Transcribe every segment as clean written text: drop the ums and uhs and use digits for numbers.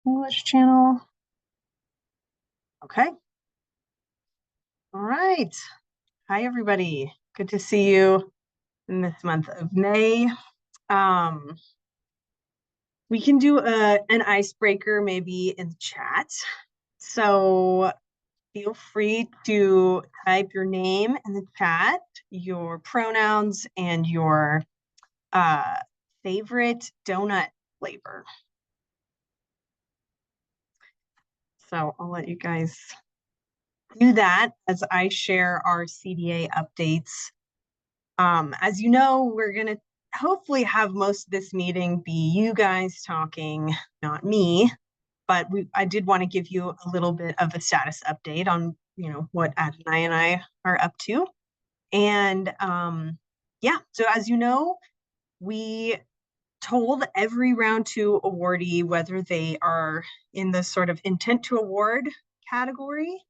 English channel. Okay. All right. Hi, everybody. Good to see you in this month of May. We can do an icebreaker maybe in the chat. So feel free to type your name in the chat, your pronouns, and your favorite donut flavor. So I'll let you guys do that as I share our CDA updates. As you know, we're going to hopefully have most of this meeting be you guys talking, not me. But I did want to give you a little bit of a status update on, what Adonai and I are up to. And yeah, so as you know, we told every round 2 awardee whether they are in the sort of intent to award category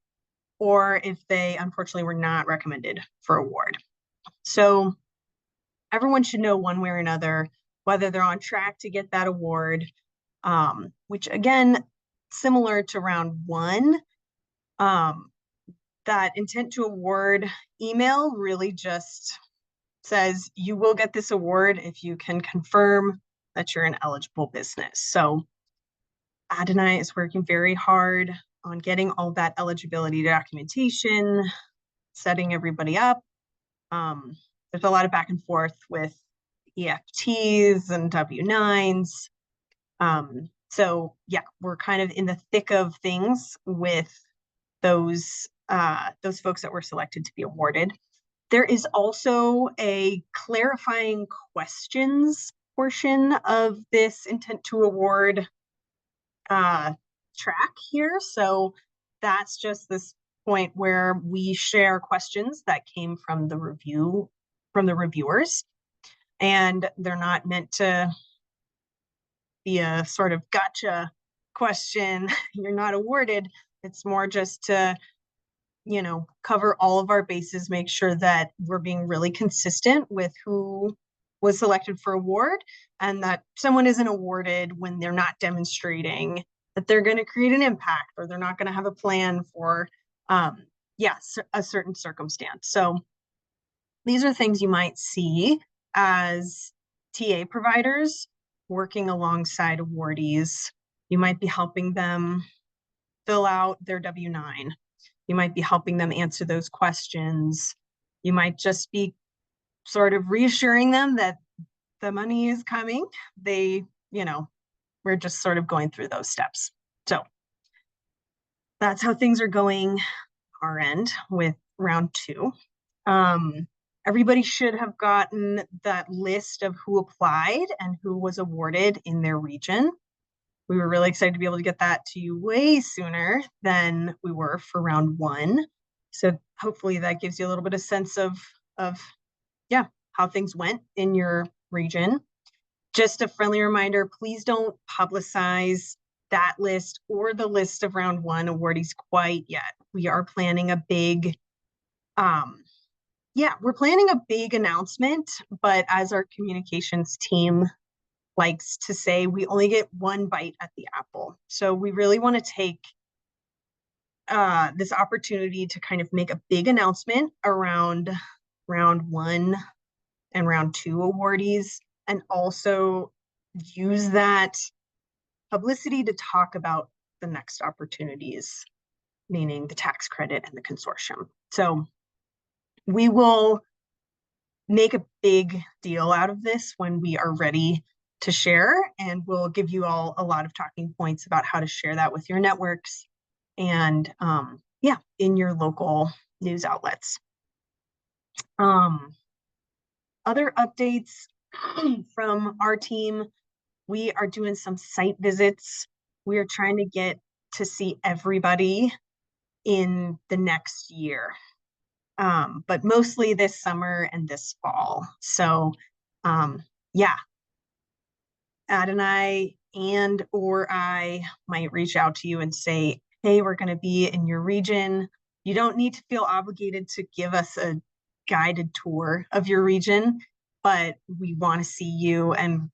or if they unfortunately were not recommended for award. So everyone should know one way or another whether they're on track to get that award, which again, similar to round 1, that intent to award email really just says you will get this award if you can confirm that you're an eligible business. So Adonai is working very hard on getting all that eligibility documentation, setting everybody up. There's a lot of back and forth with EFTs and W-9s. So yeah, we're kind of in the thick of things with those folks that were selected to be awarded. There is also a clarifying questions portion of this intent to award track here. So that's just this point where we share questions that came from the reviewers, and they're not meant to be a sort of gotcha question. You're not awarded. It's more just to, cover all of our bases, make sure that we're being really consistent with who was selected for award, and that someone isn't awarded when they're not demonstrating that they're going to create an impact or they're not going to have a plan for, a certain circumstance. So these are things you might see as TA providers working alongside awardees. You might be helping them fill out their W-9. You might be helping them answer those questions. You might just be sort of reassuring them that the money is coming. We're just sort of going through those steps. So that's how things are going our end with round 2. Everybody should have gotten that list of who applied and who was awarded in their region. We were really excited to be able to get that to you way sooner than we were for round 1. So hopefully that gives you a little bit of sense of how things went in your region. Just a friendly reminder, please don't publicize that list or the list of round 1 awardees quite yet. We are planning a big announcement, but as our communications team likes to say, we only get one bite at the apple. So we really want to take this opportunity to kind of make a big announcement around round 1 and round 2 awardees, and also use that publicity to talk about the next opportunities, meaning the tax credit and the consortium. So we will make a big deal out of this when we are ready to share, and we'll give you all a lot of talking points about how to share that with your networks and in your local news outlets. Other updates from our team, we are doing some site visits. We are trying to get to see everybody in the next year, but mostly this summer and this fall. So Adonai or I might reach out to you and say, hey, we're going to be in your region. You don't need to feel obligated to give us a guided tour of your region, but we want to see you and,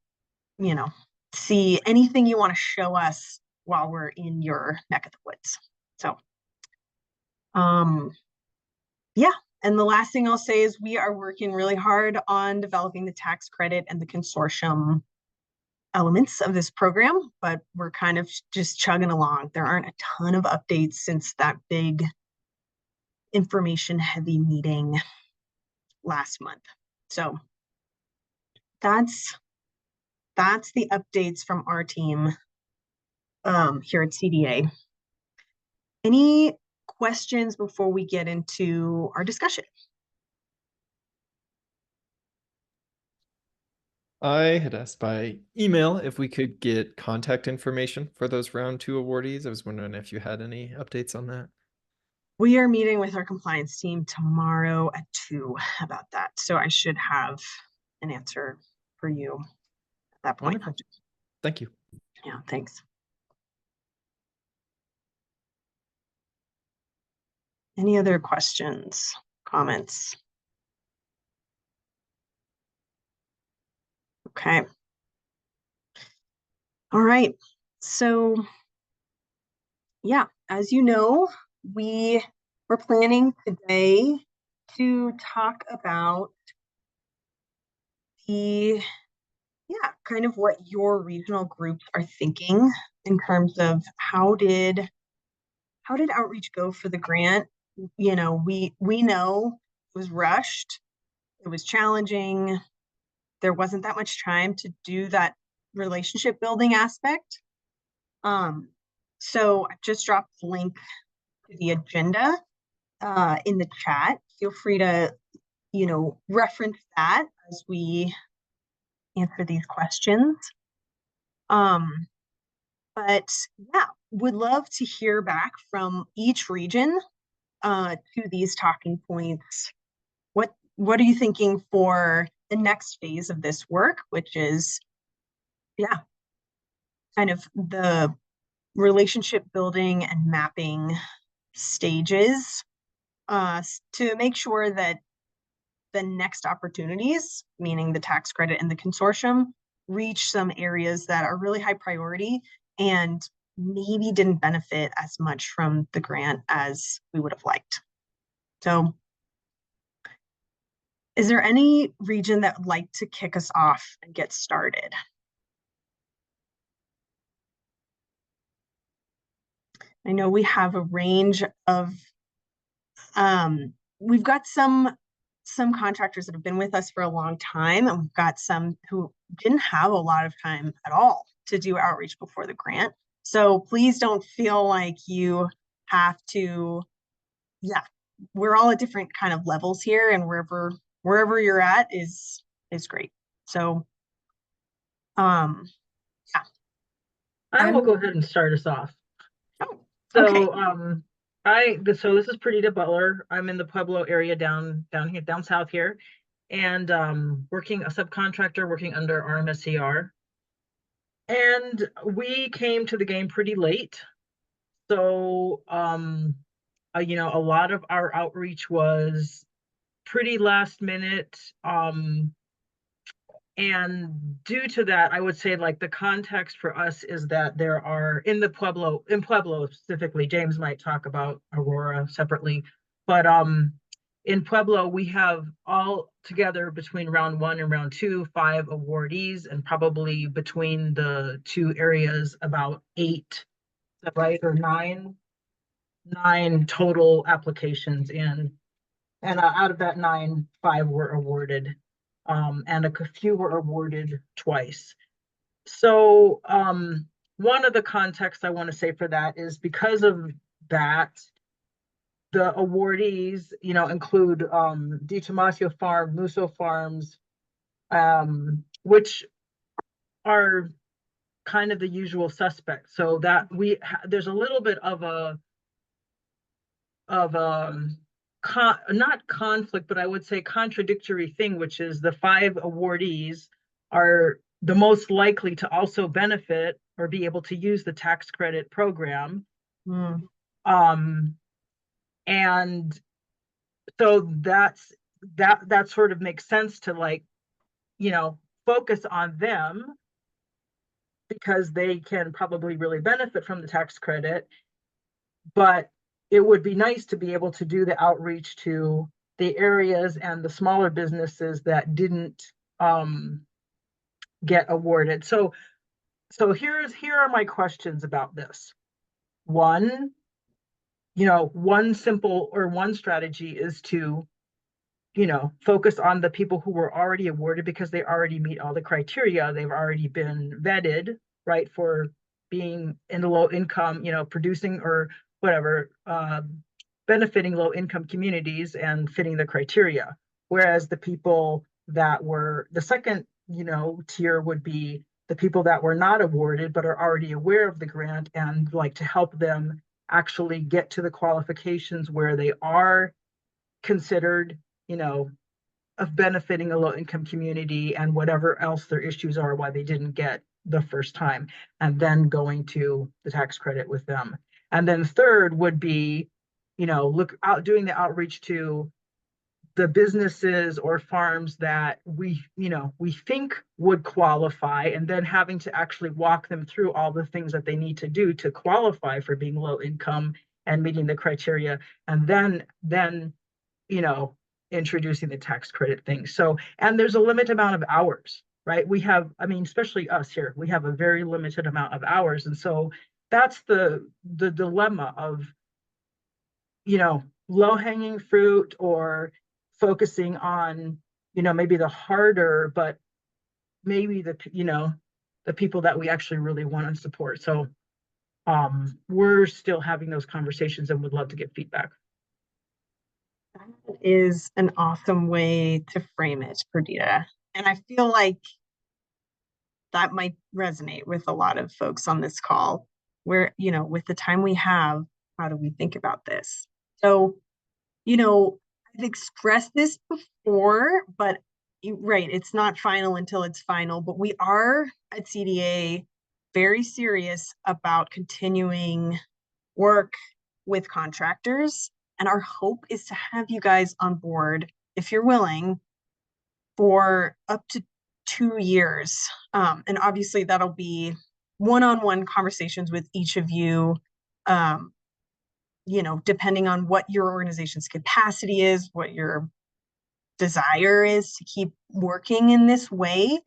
see anything you want to show us while we're in your neck of the woods. So, yeah. And the last thing I'll say is we are working really hard on developing the tax credit and the consortium elements of this program, but we're kind of just chugging along. There aren't a ton of updates since that big information heavy meeting last month. So that's the updates from our team here at CDA. Any questions before we get into our discussion? I had asked by email if we could get contact information for those round 2 awardees. I was wondering if you had any updates on that. We are meeting with our compliance team tomorrow at 2 about that. So I should have an answer for you at that point. Wonderful. Thank you. Yeah, thanks. Any other questions, comments? Okay. All right. So, yeah, as you know, we were planning today to talk about the, kind of what your regional groups are thinking in terms of how did outreach go for the grant? You know, we know it was rushed, it was challenging, there wasn't that much time to do that relationship building aspect. So I just dropped the link to the agenda in the chat. Feel free to, reference that as we answer these questions. But yeah, would love to hear back from each region to these talking points. What are you thinking for the next phase of this work, which is, kind of the relationship building and mapping stages to make sure that the next opportunities, meaning the tax credit and the consortium, reach some areas that are really high priority and maybe didn't benefit as much from the grant as we would have liked. So is there any region that would like to kick us off and get started? I know we have a range of, we've got some contractors that have been with us for a long time, and we've got some who didn't have a lot of time at all to do outreach before the grant. So please don't feel like you have to, we're all at different kind of levels here, and wherever you're at is great. So, I will go ahead and start us off. Oh, so, okay. So this is Perdita Butler. I'm in the Pueblo area down south here, and working a subcontractor working under RMSCR. And we came to the game pretty late. So, a lot of our outreach was pretty last minute. And due to that, I would say like the context for us is that there are in Pueblo specifically, James might talk about Aurora separately, but in Pueblo, we have all together between round 1 and round 2, 5 awardees, and probably between the two areas about 8, right, or 9 total applications in. And out of that 9, 5 were awarded, and a few were awarded twice. So one of the contexts I want to say for that is because of that, the awardees, include Di Tomasio Farm, Musso Farms, which are kind of the usual suspects. So that there's a little bit of not conflict, but I would say contradictory thing, which is the 5 awardees are the most likely to also benefit or be able to use the tax credit program. And so that sort of makes sense to focus on them. because they can probably really benefit from the tax credit. But it would be nice to be able to do the outreach to the areas and the smaller businesses that didn't get awarded. So here are my questions about this. One, one simple or one strategy is to, focus on the people who were already awarded because they already meet all the criteria. They've already been vetted, right, for being in the low income, producing or whatever, benefiting low income communities and fitting the criteria. Whereas the people that were the second, tier would be the people that were not awarded but are already aware of the grant and like to help them actually get to the qualifications where they are considered, of benefiting a low income community and whatever else their issues are, why they didn't get the first time, and then going to the tax credit with them. And then third would be, look out, doing the outreach to the businesses or farms that we think would qualify, and then having to actually walk them through all the things that they need to do to qualify for being low income and meeting the criteria, and then introducing the tax credit thing. So, and there's a limited amount of hours, right? We have, especially us here, we have a very limited amount of hours. And so that's the dilemma of, low hanging fruit or focusing on, maybe the harder, but maybe the people that we actually really want to support. So we're still having those conversations and would love to get feedback. That is an awesome way to frame it, Perdita. And I feel like that might resonate with a lot of folks on this call where, with the time we have, how do we think about this? So, I've expressed this before, but right, it's not final until it's final, but we are at CDA very serious about continuing work with contractors. And our hope is to have you guys on board, if you're willing, for up to 2 years. And obviously that'll be one-on-one conversations with each of you, depending on what your organization's capacity is, what your desire is to keep working in this way.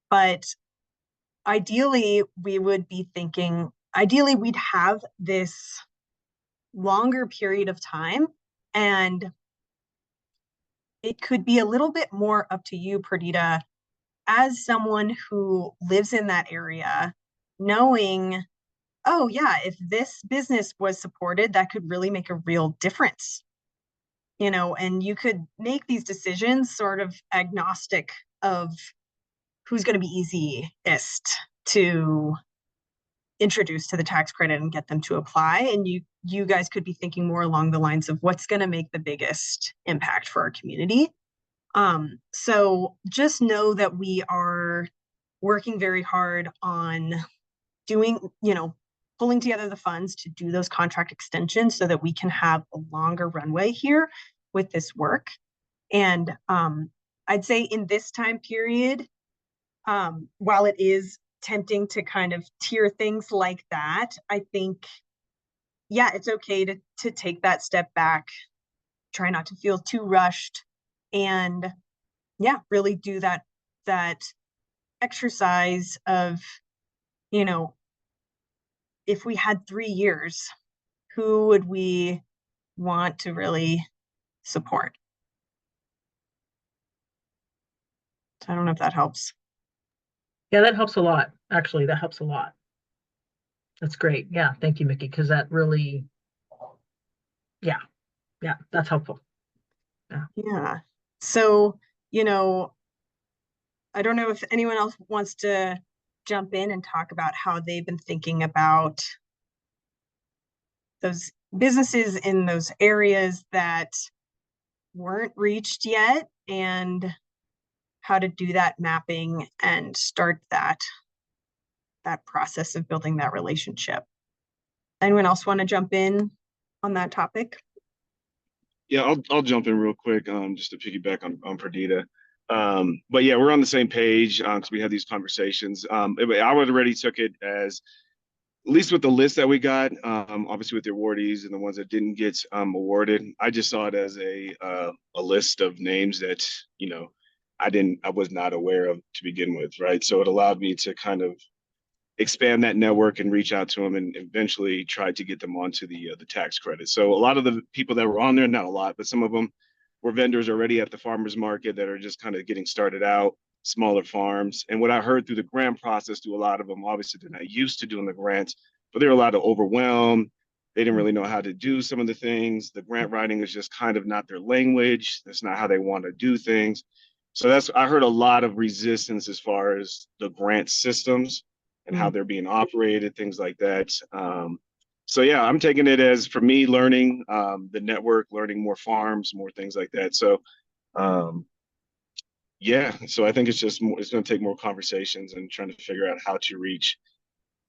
But ideally, we'd have this longer period of time, and it could be a little bit more up to you, Perdita, as someone who lives in that area, knowing, oh yeah, if this business was supported, that could really make a real difference, and you could make these decisions sort of agnostic of who's going to be easiest to introduce to the tax credit and get them to apply. And you guys could be thinking more along the lines of what's going to make the biggest impact for our community. So just know that we are working very hard on doing, pulling together the funds to do those contract extensions so that we can have a longer runway here with this work. And I'd say in this time period, while it is tempting to kind of tier things like that, I think, yeah, it's okay to take that step back, try not to feel too rushed, and yeah, really do that exercise of, if we had 3 years, who would we want to really support? So I don't know if that helps. Yeah, that helps a lot. Actually, that helps a lot. That's great. Yeah, thank you, Mickey, because that really, yeah, that's helpful. Yeah. So, I don't know if anyone else wants to jump in and talk about how they've been thinking about those businesses in those areas that weren't reached yet and how to do that mapping and start that process of building that relationship. Anyone else want to jump in on that topic? Yeah, I'll jump in real quick, just to piggyback on Perdita. But yeah, we're on the same page because we had these conversations. I would already took it as, at least with the list that we got, obviously with the awardees and the ones that didn't get awarded, I just saw it as a list of names that, you know, I was not aware of to begin with, right? So it allowed me to kind of expand that network and reach out to them and eventually try to get them onto the tax credit. So a lot of the people that were on there, not a lot, but some of them were vendors already at the farmers market that are just kind of getting started out, smaller farms. And what I heard through the grant process, through a lot of them, obviously they're not used to doing the grants, but they're a lot of overwhelmed. They didn't really know how to do some of the things. The grant writing is just kind of not their language. That's not how they want to do things. So I heard a lot of resistance as far as the grant systems and how they're being operated, things like that. So yeah, I'm taking it as, for me, learning the network, learning more farms, more things like that. So yeah, so I think it's going to take more conversations and trying to figure out how to reach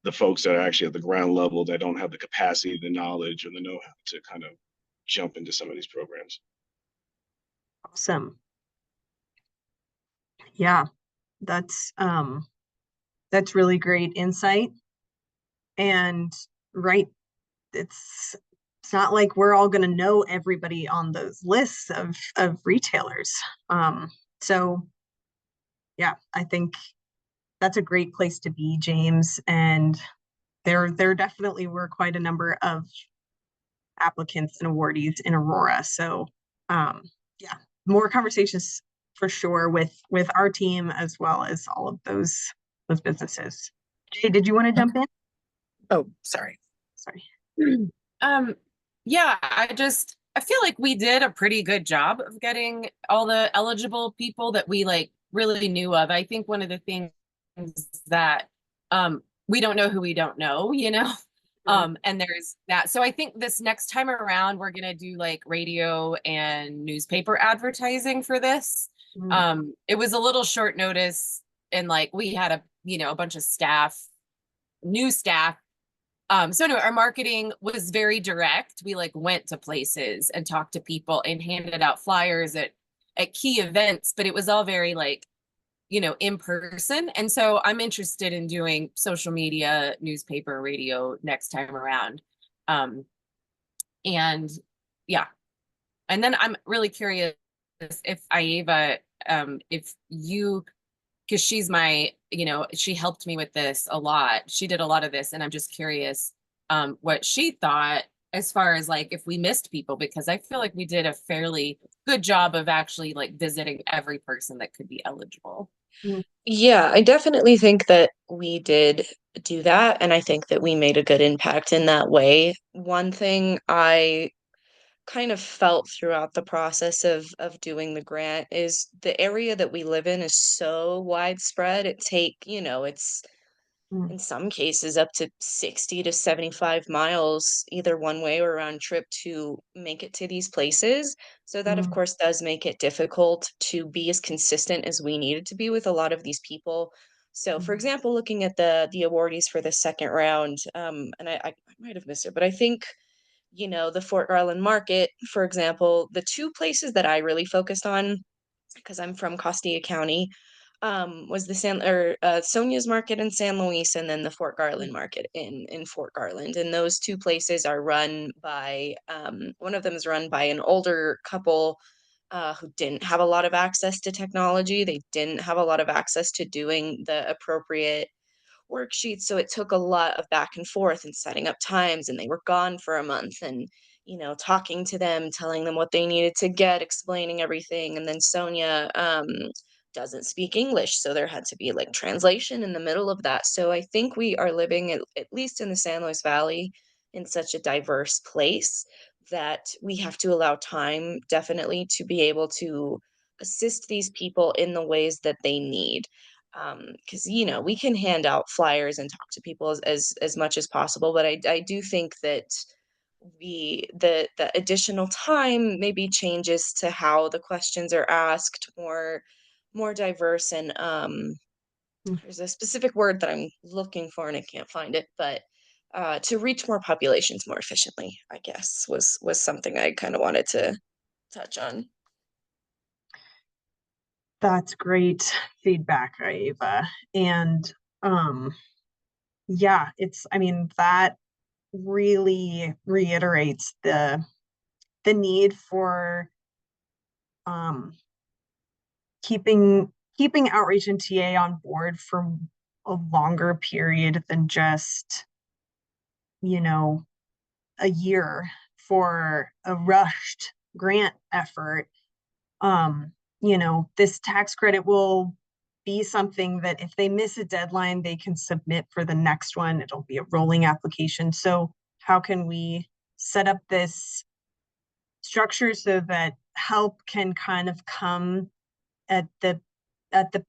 the folks that are actually at the ground level that don't have the capacity, the knowledge, or the know-how to kind of jump into some of these programs. Awesome. Yeah, that's really great insight. And right, it's not like we're all going to know everybody on those lists of retailers. So yeah, I think that's a great place to be, James. And there definitely were quite a number of applicants and awardees in Aurora. So yeah, more conversations for sure with our team as well as all of those businesses. Jay, did you want to jump in? Oh, sorry. Sorry. Yeah, I feel like we did a pretty good job of getting all the eligible people that we like really knew of. I think one of the things that we don't know who we don't know, you know. And there's that. So I think this next time around we're gonna do like radio and newspaper advertising for this. It was a little short notice, and like we had a bunch of staff, new staff. So anyway, our marketing was very direct. We like went to places and talked to people and handed out flyers at key events, but it was all very like, in person. And so I'm interested in doing social media, newspaper, radio next time around. And yeah. And then I'm really curious if Aiva, if you, because she's my, she helped me with this a lot. She did a lot of this, and I'm just curious what she thought as far as like if we missed people, because I feel like we did a fairly good job of actually like visiting every person that could be eligible. Yeah, I definitely think that we did do that, and I think that we made a good impact in that way. One thing I kind of felt throughout the process of doing the grant is the area that we live in is so widespread. It's in some cases up to 60 to 75 miles either one way or round trip to make it to these places. So that of course does make it difficult to be as consistent as we needed to be with a lot of these people. So for example, looking at the awardees for the second round, and I might have missed it, but I think the Fort Garland market, for example, the two places that I really focused on, because I'm from Costilla County, was the Sonia's Market in San Luis, and then the Fort Garland Market in Fort Garland. And those two places are run by one of them is run by an older couple who didn't have a lot of access to technology. They didn't have a lot of access to doing the appropriate worksheets. So it took a lot of back and forth and setting up times, and they were gone for a month, and talking to them, telling them what they needed to get, explaining everything. And then Sonia doesn't speak English, so there had to be like translation in the middle of that. So I think we are living at least in the San Luis Valley in such a diverse place that we have to allow time definitely to be able to assist these people in the ways that they need, because we can hand out flyers and talk to people as much as possible, but I do think that the additional time maybe changes to how the questions are asked, more diverse, and there's a specific word that I'm looking for and I can't find it, but to reach more populations more efficiently, I guess was something I kind of wanted to touch on. That's great feedback, Ava. And yeah, I mean, that really reiterates the need for um keeping outreach and TA on board for a longer period than just, you know, a year for a rushed grant effort. You know, this tax credit will be something that if they miss a deadline, they can submit for the next one. It'll be a rolling application. So how can we set up this structure so that help can kind of come at the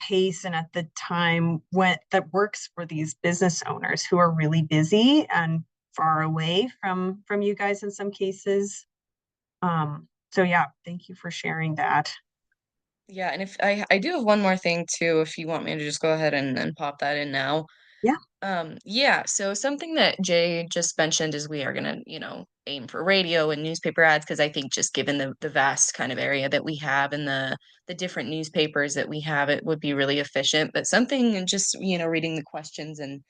pace and at the time when that works for these business owners who are really busy and far away from you guys in some cases. So yeah, thank you for sharing that. Yeah, and if I do have one more thing too, if you want me to just go ahead and pop that in now. Yeah. Yeah, so something that Jay just mentioned is we are gonna, aim for radio and newspaper ads because I think just given the vast kind of area that we have and the different newspapers that we have, it would be really efficient. But something and just, reading the questions and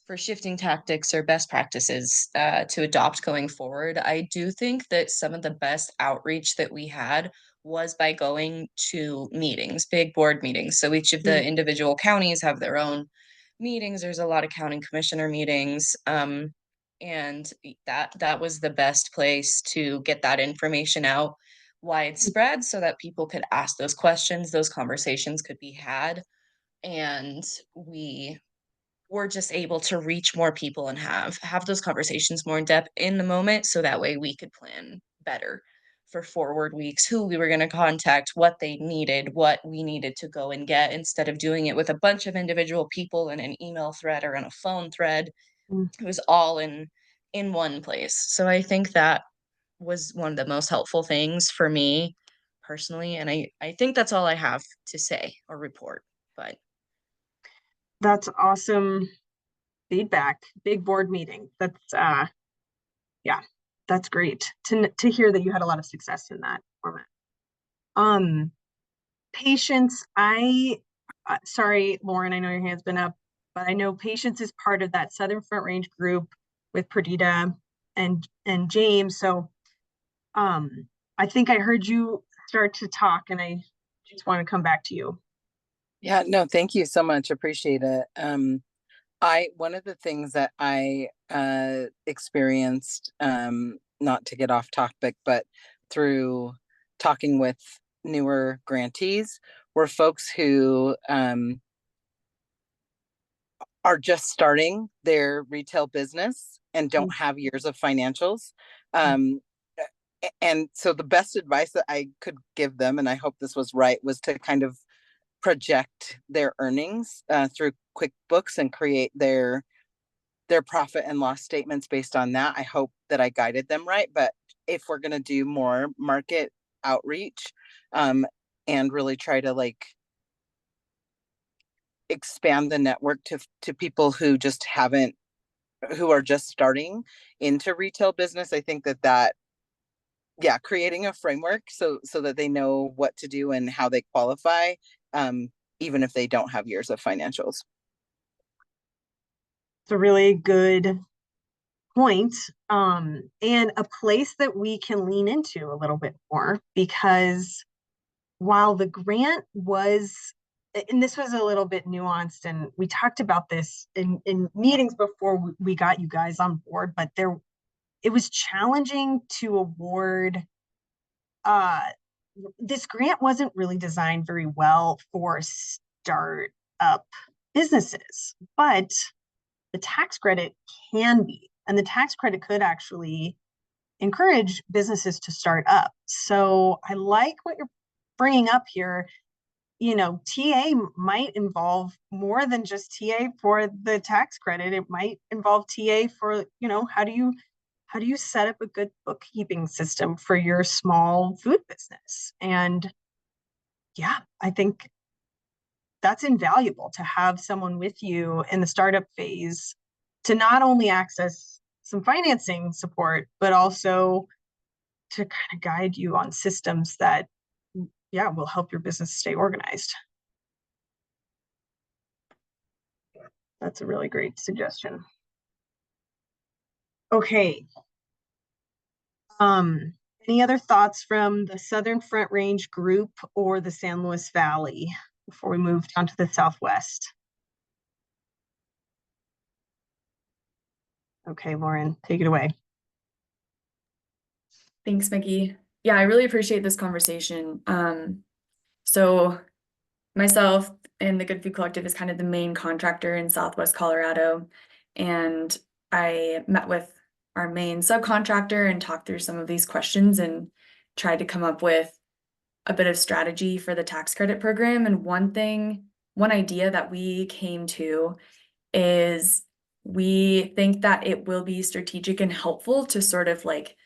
for shifting tactics or best practices to adopt going forward, I do think that some of the best outreach that we had was by going to meetings, big board meetings. So each of the individual counties have their own meetings. There's a lot of county commissioner meetings. And that was the best place to get that information out widespread so that people could ask those questions, those conversations could be had, and we were just able to reach more people and have those conversations more in depth in the moment so that way we could plan better for forward weeks, who we were going to contact, what they needed, what we needed to go and get, instead of doing it with a bunch of individual people in an email thread or in a phone thread. Mm. It was all in one place. So I think that was one of the most helpful things for me personally, and I think that's all I have to say or report. But That's awesome feedback. Big board meeting. That's yeah, that's great to hear that you had a lot of success in that format. Patience, sorry, Lauren, I know your hand's been up, but I know Patience is part of that Southern Front Range group with Perdita and James. So I think I heard you start to talk and I just want to come back to you. Yeah, no, thank you so much. Appreciate it. One of the things that I experienced, not to get off topic, but through talking with newer grantees, were folks who are just starting their retail business and don't have years of financials. And so the best advice that I could give them, and I hope this was right, was to kind of project their earnings through QuickBooks and create their profit and loss statements based on that. I hope that I guided them right. But if we're going to do more market outreach and really try to expand the network to people who who are just starting into retail business, I think that creating a framework so that they know what to do and how they qualify, even if they don't have years of financials. It's a really good point, and a place that we can lean into a little bit more, because while the grant was, and this was a little bit nuanced, and we talked about this in meetings before we got you guys on board, but it was challenging to award. This grant wasn't really designed very well for startup businesses, but the tax credit can be, and the tax credit could actually encourage businesses to start up. So I like what you're bringing up here. TA might involve more than just TA for the tax credit. It might involve TA for, how do you set up a good bookkeeping system for your small food business? And yeah, I think that's invaluable to have someone with you in the startup phase to not only access some financing support, but also to kind of guide you on systems that, will help your business stay organized. That's a really great suggestion. Okay. Any other thoughts from the Southern Front Range group or the San Luis Valley before we move down to the Southwest? Okay, Lauren, take it away. Thanks, Mickey. Yeah, I really appreciate this conversation. So myself and the Good Food Collective is kind of the main contractor in Southwest Colorado. And I met with our main subcontractor and talked through some of these questions and tried to come up with a bit of strategy for the tax credit program. And one idea that we came to is we think that it will be strategic and helpful to sort of like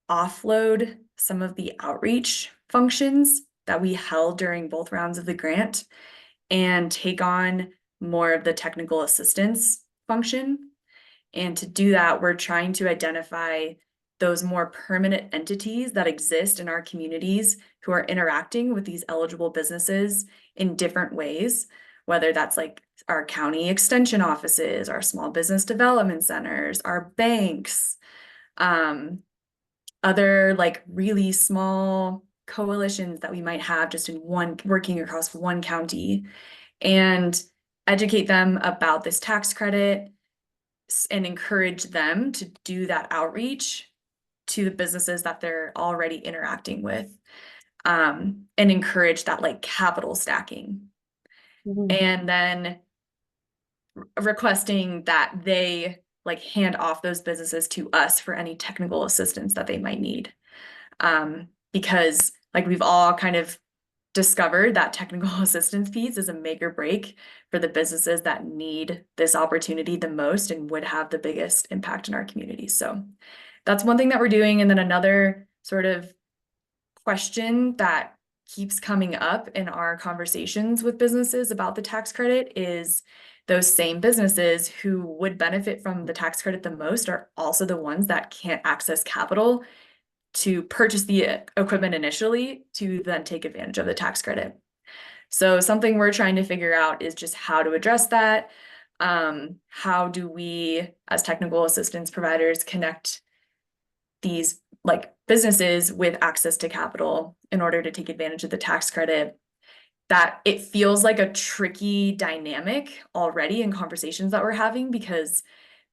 offload some of the outreach functions that we held during both rounds of the grant and take on more of the technical assistance function. And to do that, we're trying to identify those more permanent entities that exist in our communities who are interacting with these eligible businesses in different ways, whether that's like our county extension offices, our small business development centers, our banks, other like really small coalitions that we might have just in one, working across one county, and educate them about this tax credit and encourage them to do that outreach to the businesses that they're already interacting with, and encourage that like capital stacking. And then requesting that they like hand off those businesses to us for any technical assistance that they might need. Because like we've all kind of discovered that technical assistance piece is a make or break for the businesses that need this opportunity the most and would have the biggest impact in our community. So that's one thing that we're doing. And then another sort of question that keeps coming up in our conversations with businesses about the tax credit is those same businesses who would benefit from the tax credit the most are also the ones that can't access capital to purchase the equipment initially to then take advantage of the tax credit. So something we're trying to figure out is just how to address that. How do we, as technical assistance providers, connect these like businesses with access to capital in order to take advantage of the tax credit? That it feels like a tricky dynamic already in conversations that we're having, because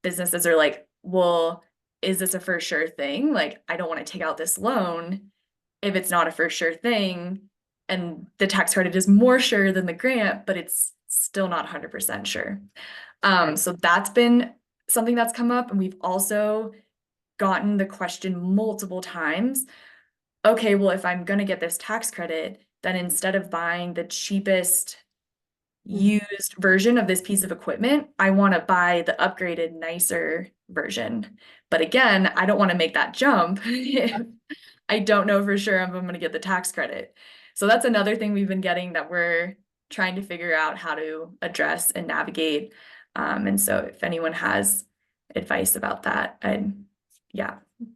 businesses are like, well, is this a for sure thing? Like, I don't want to take out this loan if it's not a for sure thing. And the tax credit is more sure than the grant, but it's still not 100% sure. So that's been something that's come up. And we've also gotten the question multiple times. Okay, well, if I'm going to get this tax credit, then instead of buying the cheapest used version of this piece of equipment, I want to buy the upgraded, nicer version. But again, I don't want to make that jump if I don't know for sure if I'm going to get the tax credit. So that's another thing we've been getting that we're trying to figure out how to address and navigate. And so if anyone has advice about that, I'm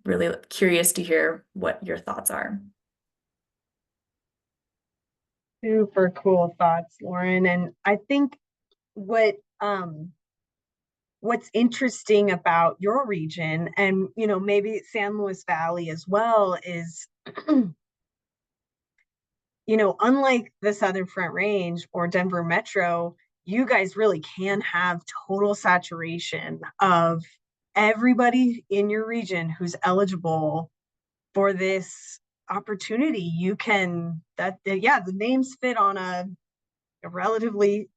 really curious to hear what your thoughts are. Super cool thoughts, Lauren. And I think what's interesting about your region, and maybe San Luis Valley as well, is unlike the Southern Front Range or Denver Metro, you guys really can have total saturation of everybody in your region who's eligible for this opportunity. You can, the names fit on a relatively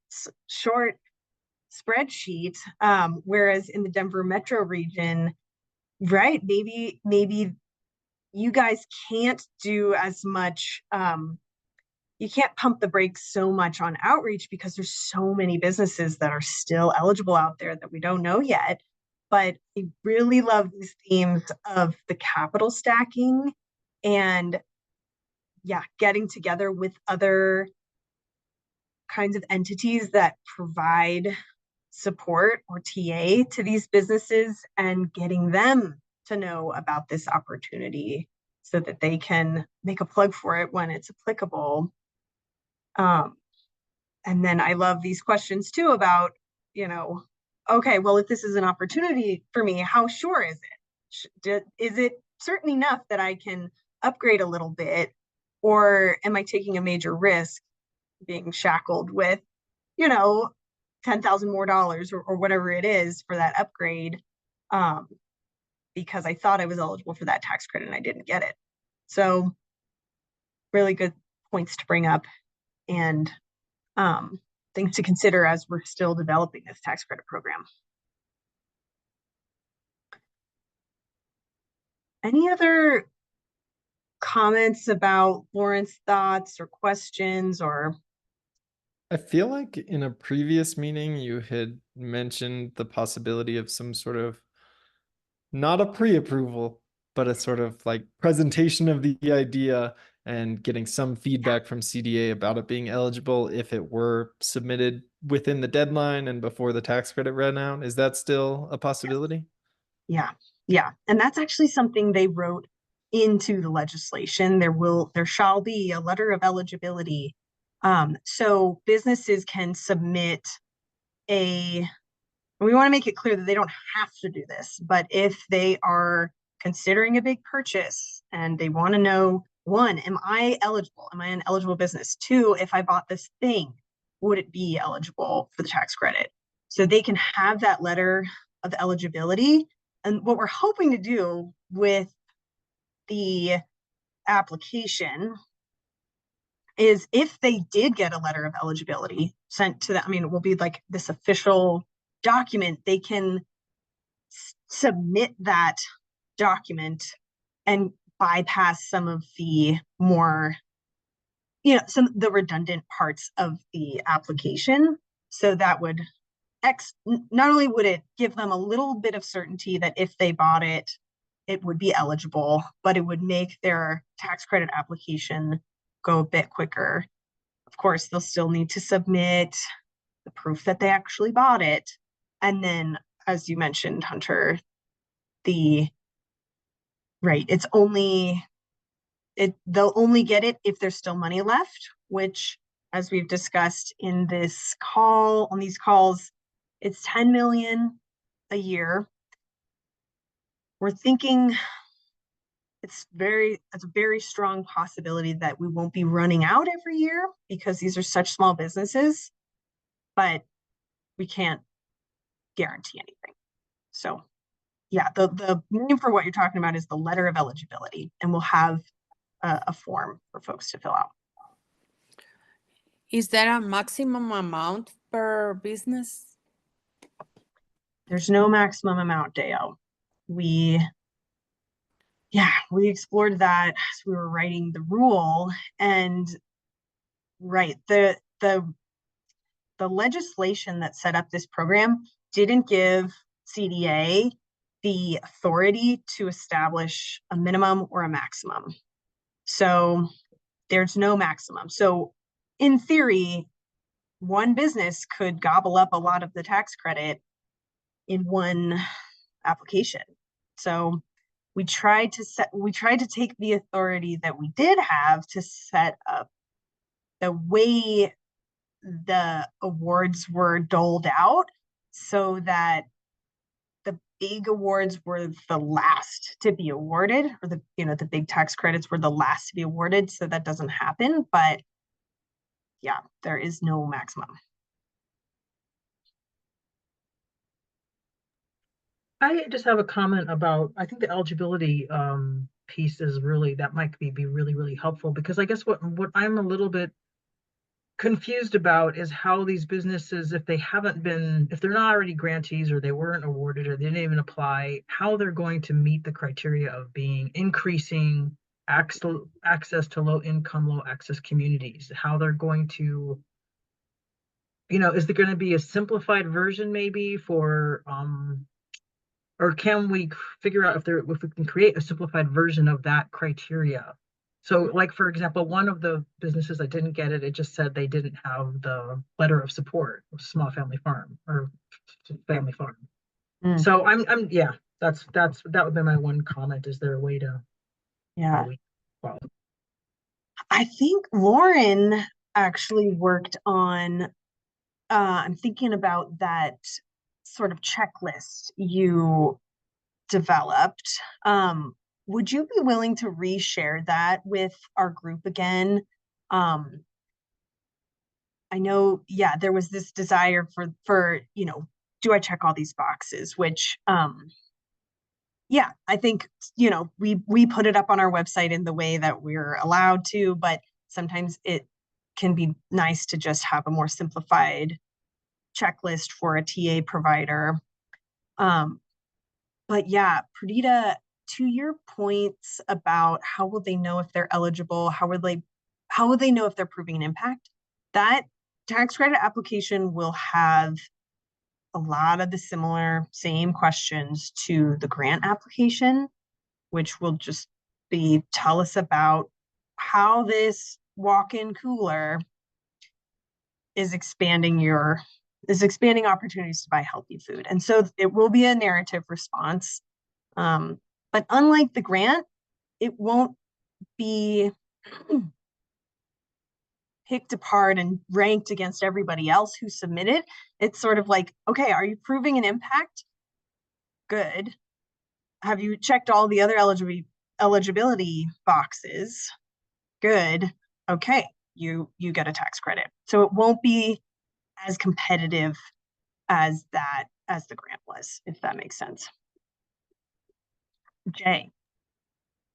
short spreadsheet, whereas in the Denver Metro region, right, maybe you guys can't do as much, you can't pump the brakes so much on outreach because there's so many businesses that are still eligible out there that we don't know yet. But I really love these themes of the capital stacking and getting together with other kinds of entities that provide support or TA to these businesses and getting them to know about this opportunity so that they can make a plug for it when it's applicable. And then I love these questions too about, okay, well, if this is an opportunity for me, how sure is it? Is it certain enough that I can upgrade a little bit? Or am I taking a major risk being shackled with, you know, $10,000 more or whatever it is for that upgrade? Because I thought I was eligible for that tax credit and I didn't get it. So really good points to bring up, and things to consider as we're still developing this tax credit program. Any other comments about Lauren's thoughts or questions or? I feel like in a previous meeting, you had mentioned the possibility of some sort of, not a pre-approval, but a sort of like presentation of the idea and getting some feedback from CDA about it being eligible if it were submitted within the deadline and before the tax credit ran out. Is that still a possibility? Yeah, yeah. And that's actually something they wrote into the legislation. There shall be a letter of eligibility. So businesses can submit we want to make it clear that they don't have to do this, but if they are considering a big purchase and they want to know, one, am I eligible? Am I an eligible business? Two, if I bought this thing, would it be eligible for the tax credit? So they can have that letter of eligibility. And what we're hoping to do with the application is if they did get a letter of eligibility sent to them, I mean, it will be like this official document, they can submit that document and bypass some of the more, some of the redundant parts of the application. So that would not only would it give them a little bit of certainty that if they bought it, it would be eligible, but it would make their tax credit application go a bit quicker. Of course, they'll still need to submit the proof that they actually bought it. And then, as you mentioned, Hunter, they'll only get it if there's still money left, which, as we've discussed on these calls, it's 10 million a year. We're thinking it's a very strong possibility that we won't be running out every year because these are such small businesses, but we can't guarantee anything. So yeah, the name for what you're talking about is the letter of eligibility, and we'll have a form for folks to fill out. Is there a maximum amount per business? There's no maximum amount, Deo. We explored that as we were writing the rule, and the legislation that set up this program didn't give CDA the authority to establish a minimum or a maximum. So there's no maximum. So in theory, one business could gobble up a lot of the tax credit in one application. So we tried to take the authority that we did have to set up the way the awards were doled out so that the big awards were the last to be awarded, or the big tax credits were the last to be awarded, so that doesn't happen. But yeah, there is no maximum. I just have a comment about, I think the eligibility piece is really, that might be really, really helpful, because I guess what I'm a little bit confused about is how these businesses, if they're not already grantees, or they weren't awarded, or they didn't even apply, how they're going to meet the criteria of increasing access to low income, low access communities, how they're going to, is there going to be a simplified version maybe for, or can we figure out if we can create a simplified version of that criteria? So like, for example, one of the businesses that didn't get it, it just said they didn't have the letter of support, small family farm or family farm. So that would be my one comment. Is there a way to? Yeah. I think Lauren actually worked on, I'm thinking about that sort of checklist you developed. Would you be willing to reshare that with our group again? I know, yeah, there was this desire for, you know, do I check all these boxes? Which, yeah, I think, you know, we put it up on our website in the way that we're allowed to, but sometimes it can be nice to just have a more simplified checklist for a TA provider. But yeah, Perdita, to your points about how will they know if they're eligible, how will they know if they're proving an impact? That tax credit application will have a lot of the same questions to the grant application, which will just be tell us about how this walk-in cooler is expanding opportunities to buy healthy food. And so it will be a narrative response. But unlike the grant, it won't be picked apart and ranked against everybody else who submitted. It's sort of like, okay, are you proving an impact? Good. Have you checked all the other eligibility boxes? Good. Okay, you get a tax credit. So it won't be as competitive as the grant was, if that makes sense. Jay.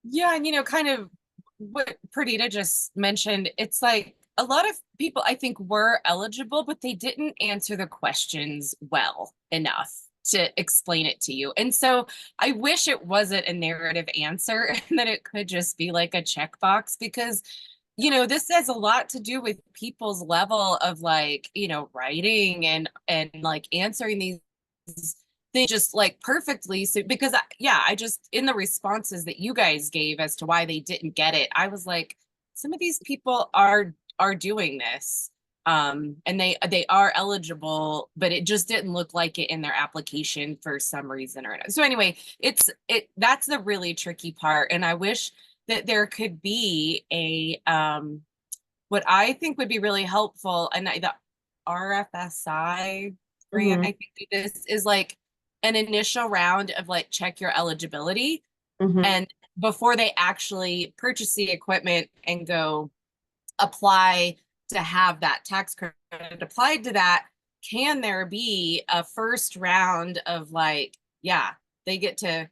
Yeah, and you know, kind of what Perdita just mentioned, it's like a lot of people I think were eligible, but they didn't answer the questions well enough to explain it to you. And so I wish it wasn't a narrative answer and that it could just be like a checkbox, because you know, this has a lot to do with people's level of like, you know, writing and like answering these things just like perfectly. So because I just, in the responses that you guys gave as to why they didn't get it, I was like, some of these people are doing this. And they are eligible, but it just didn't look like it in their application for some reason or another. So anyway, that's the really tricky part. And I wish that there could be a what I think would be really helpful, and the RFSI grant, I think this is like an initial round of like check your eligibility, and before they actually purchase the equipment and go apply to have that tax credit applied to that, can there be a first round of like, yeah, they get to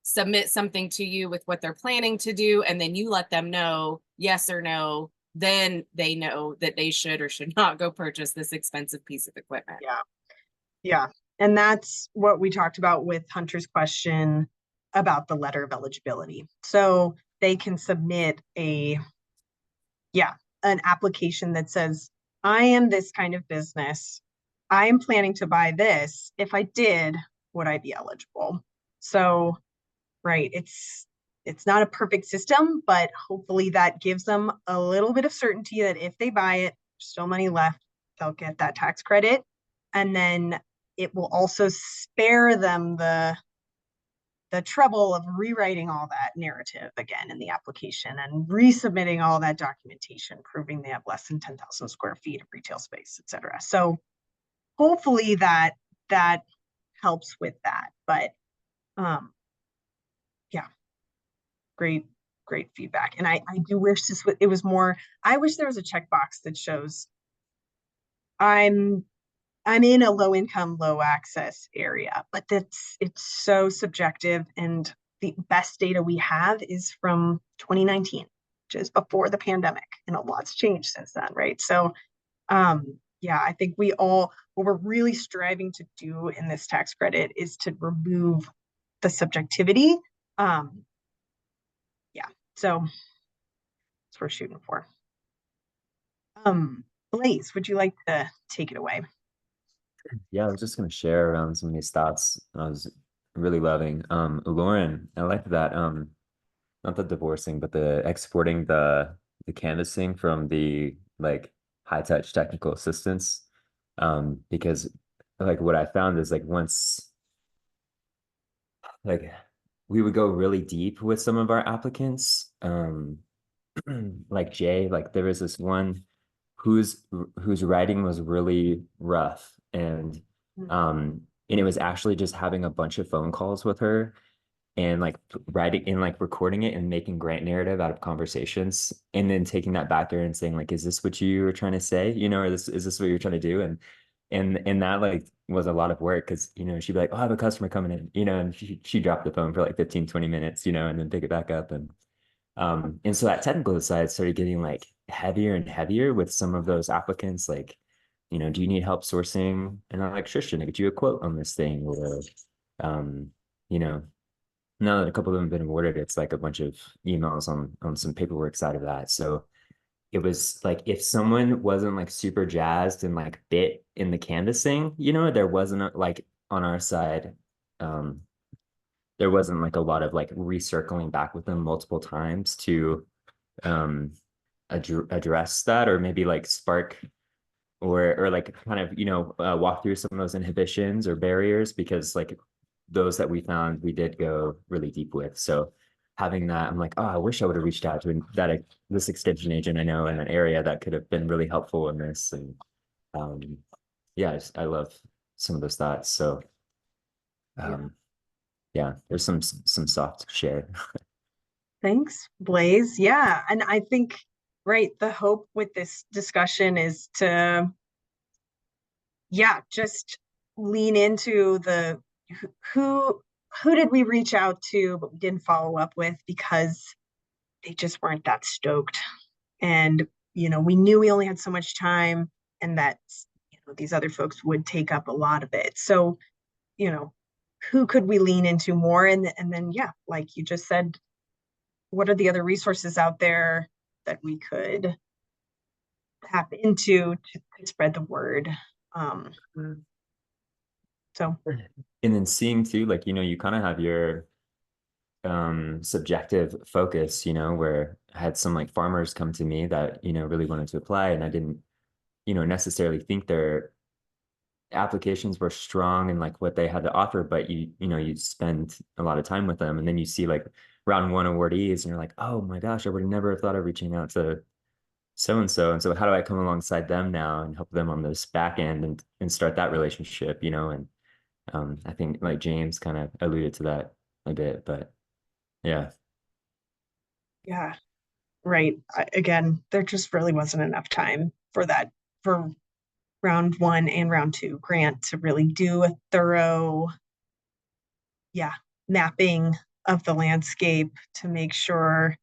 submit something to you with what they're planning to do, and then you let them know yes or no, then they know that they should or should not go purchase this expensive piece of equipment. Yeah. And that's what we talked about with Hunter's question about the letter of eligibility. So they can submit an application that says, I am this kind of business. I am planning to buy this. If I did, would I be eligible? So, right, it's not a perfect system, but hopefully that gives them a little bit of certainty that if they buy it, there's still money left, they'll get that tax credit. And then it will also spare them the trouble of rewriting all that narrative again in the application and resubmitting all that documentation, proving they have less than 10,000 square feet of retail space, et cetera. So hopefully that helps with that. But yeah, great feedback. And I do wish it was more, I wish there was a checkbox that shows I'm in a low income, low access area, but it's so subjective. And the best data we have is from 2019, which is before the pandemic, and a lot's changed since then, right? So yeah, I think what we're really striving to do in this tax credit is to remove the subjectivity. Yeah, so that's what we're shooting for. Blaze, would you like to take it away? Yeah, I was just going to share around some of these thoughts I was really loving. Lauren, I like that, not the divorcing, but the exporting the canvassing from the like high touch technical assistance. Because like what I found is like once like we would go really deep with some of our applicants, like Jay, like there was this one whose writing was really rough, and And it was actually just having a bunch of phone calls with her and like writing and like recording it and making grant narrative out of conversations and then taking that back there and saying like, is this what you were trying to say? You know, or is this what you're trying to do? And that like was a lot of work because, you know, she'd be like, oh, I have a customer coming in, you know, and she dropped the phone for like 15, 20 minutes, you know, and then pick it back up. And so that technical side started getting like heavier and heavier with some of those applicants, like, you know, do you need help sourcing an electrician to get you a quote on this thing? Or, you know, now that a couple of them have been awarded, it's like a bunch of emails on some paperwork side of that. So it was like if someone wasn't like super jazzed and like bit in the canvassing, you know, there wasn't like on our side, there wasn't like a lot of like recircling back with them multiple times to address that, or maybe like spark or like kind of, you know, walk through some of those inhibitions or barriers, because like those that we found we did go really deep with. So having that, I'm like, oh, I wish I would have reached out to this extension agent I know in an area that could have been really helpful in this. And yeah, I love some of those thoughts. So yeah, there's some soft share. Thanks, Blaze. Yeah, and I think, right, the hope with this discussion is to, yeah, just lean into the who did we reach out to but we didn't follow up with because they just weren't that stoked. And, you know, we knew we only had so much time and that, you know, these other folks would take up a lot of it. So, you know, who could we lean into more? And then, yeah, like you just said, what are the other resources out there that we could tap into to spread the word? So, and then seeing too, like, you know, you kind of have your subjective focus, you know, where I had some like farmers come to me that, you know, really wanted to apply, and I didn't, you know, necessarily think their applications were strong and like what they had to offer, but you know, you spend a lot of time with them and then you see like round one awardees and you're like, oh my gosh, I would never have thought of reaching out to so and so. And so how do I come alongside them now and help them on this back end and start that relationship, you know? And I think like James kind of alluded to that a bit, but yeah. yeah, right. Again, there just really wasn't enough time for that, for round one and round two grant to really do a thorough, yeah, mapping of the landscape to make sure,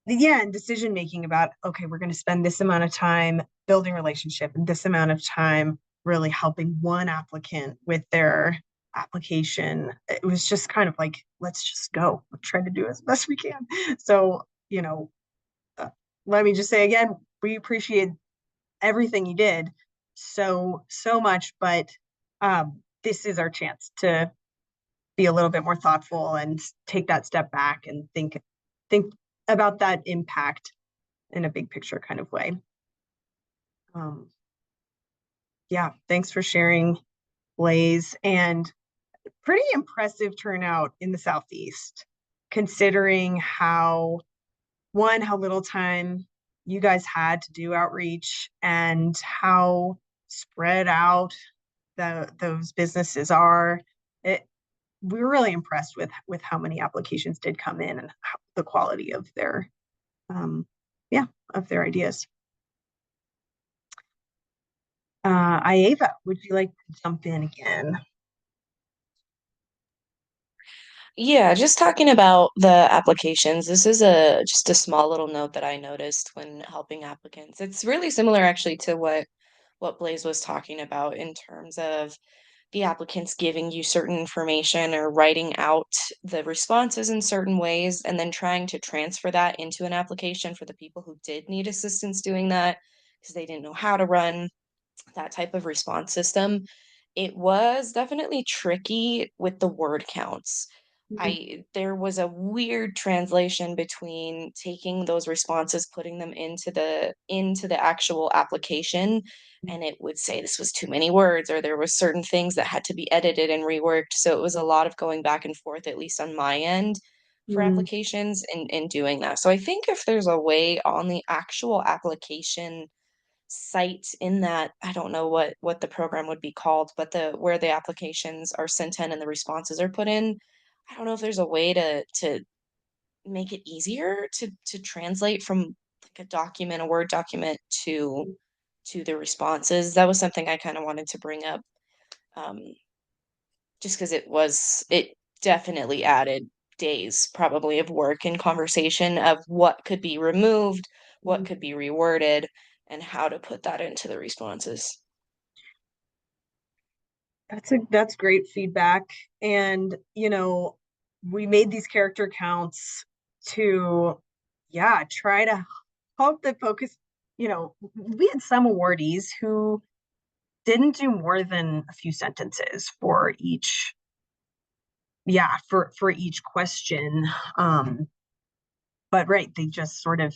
yeah, and decision making about, okay, we're going to spend this amount of time building relationship and this amount of time really helping one applicant with their application. It was just kind of like, let's just go. We're trying to do as best we can. So, you know, let me just say again, we appreciate everything you did so much, but this is our chance to be a little bit more thoughtful and take that step back and think about that impact in a big picture kind of way. Yeah, thanks for sharing, Blaze, and pretty impressive turnout in the Southeast, considering how little time you guys had to do outreach and how spread out those businesses are. We were really impressed with how many applications did come in and the quality of their ideas. Ieva, would you like to jump in again? Yeah, just talking about the applications. This is just a small little note that I noticed when helping applicants. It's really similar actually to what Blaze was talking about in terms of the applicants giving you certain information or writing out the responses in certain ways and then trying to transfer that into an application for the people who did need assistance doing that because they didn't know how to run that type of response system. It was definitely tricky with the word counts. There was a weird translation between taking those responses, putting them into the actual application, and it would say this was too many words, or there was certain things that had to be edited and reworked. So it was a lot of going back and forth, at least on my end, for applications and doing that. So I think if there's a way on the actual application site in that, I don't know what the program would be called, but where the applications are sent in and the responses are put in. I don't know if there's a way to make it easier to translate from like a Word document to the responses. That was something I kind of wanted to bring up. Just because it definitely added days probably of work and conversation of what could be removed, what could be reworded, and how to put that into the responses. That's great feedback. And, we made these character counts to, try to hope that focus, we had some awardees who didn't do more than a few sentences for each, for each question. But right, they just sort of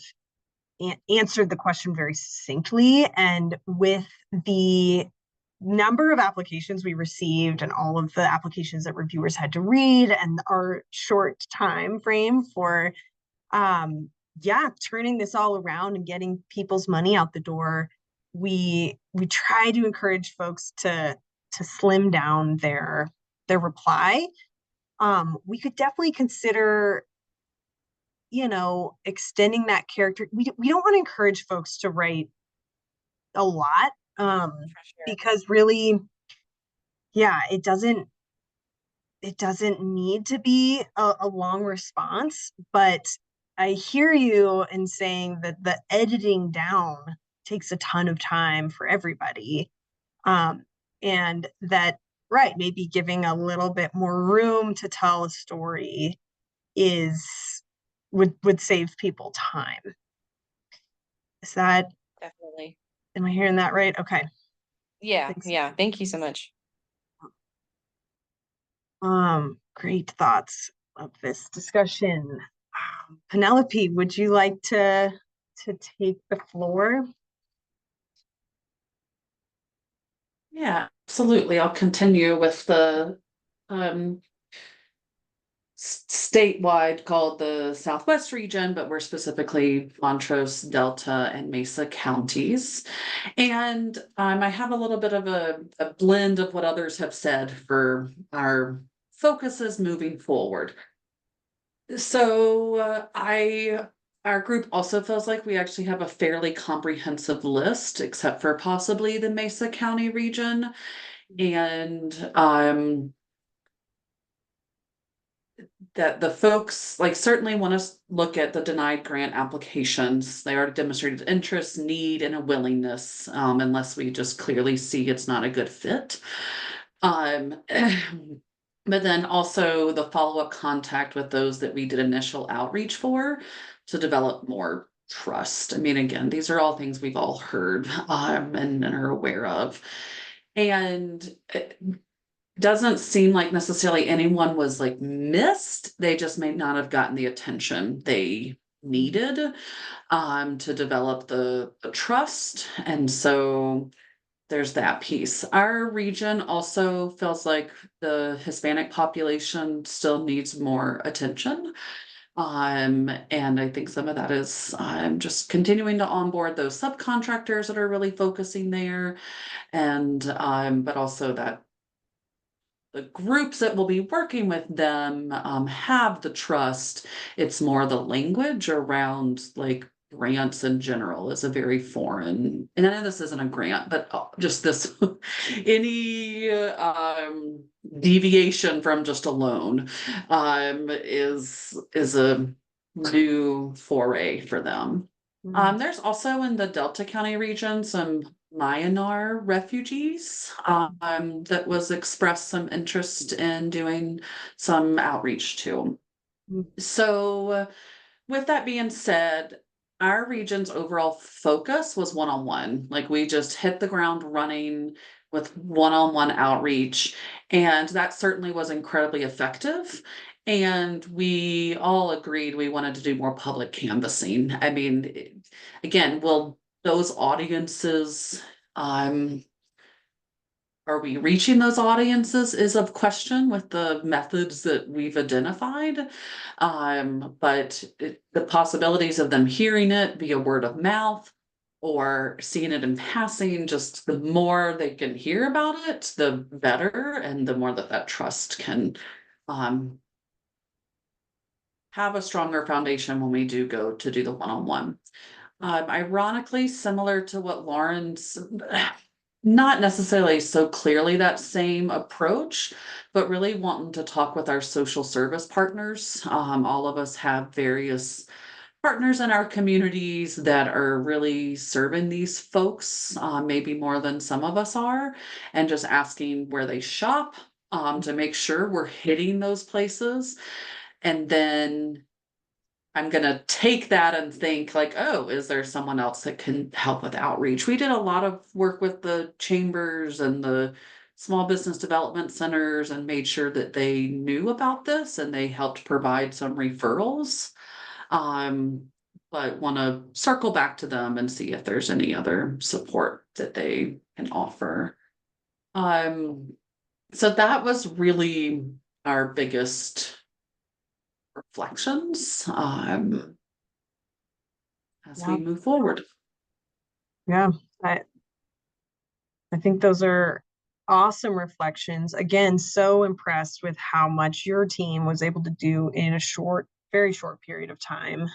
answered the question very succinctly. And with the number of applications we received and all of the applications that reviewers had to read and our short time frame for turning this all around and getting people's money out the door, we try to encourage folks to slim down their reply. We could definitely consider extending that character. We don't want to encourage folks to write a lot, because really, it doesn't need to be a long response. But I hear you in saying that the editing down takes a ton of time for everybody. And that, right, maybe giving a little bit more room to tell a story would save people time. Is that Definitely. Am I hearing that right? Okay. Yeah, Thanks. yeah. Thank you so much. Great thoughts of this discussion. Penelope, would you like to take the floor? Yeah, absolutely. I'll continue with the statewide called the Southwest region, but we're specifically Montrose, Delta, and Mesa counties. And I have a little bit of a blend of what others have said for our focuses moving forward. So our group also feels like we actually have a fairly comprehensive list, except for possibly the Mesa County region. And that the folks certainly want to look at the denied grant applications. They already demonstrated interest, need, and a willingness, unless we just clearly see it's not a good fit. But then also the follow-up contact with those that we did initial outreach for to develop more trust. I mean, again, these are all things we've all heard and are aware of. And it doesn't seem like necessarily anyone was missed. They just may not have gotten the attention they needed to develop the trust. And so there's that piece. Our region also feels like the Hispanic population still needs more attention. And I think some of that is just continuing to onboard those subcontractors that are really focusing there. And but also that the groups that will be working with them have the trust. It's more the language around grants in general is a very foreign, and I know this isn't a grant, but just this any deviation from just a loan is a new foray for them. There's also in the Delta County region some Myanmar refugees that was expressed some interest in doing some outreach to. So with that being said, our region's overall focus was one-on-one. We just hit the ground running with one-on-one outreach, and that certainly was incredibly effective. And we all agreed we wanted to do more public canvassing. I mean, again, will those audiences, are we reaching those audiences is a question with the methods that we've identified. But the possibilities of them hearing it via word of mouth, or seeing it in passing, just the more they can hear about it, the better, and the more that trust can have a stronger foundation when we do go to do the one-on-one. Ironically, similar to what Lauren's, not necessarily so clearly that same approach, but really wanting to talk with our social service partners. All of us have various partners in our communities that are really serving these folks, maybe more than some of us are, and just asking where they shop, to make sure we're hitting those places. And then I'm gonna take that and think like, oh, is there someone else that can help with outreach? We did a lot of work with the chambers and the small business development centers and made sure that they knew about this, and they helped provide some referrals. But want to circle back to them and see if there's any other support that they can offer. So that was really our biggest reflections as we move forward. Yeah, I think those are awesome reflections. Again, so impressed with how much your team was able to do in a very short period of time.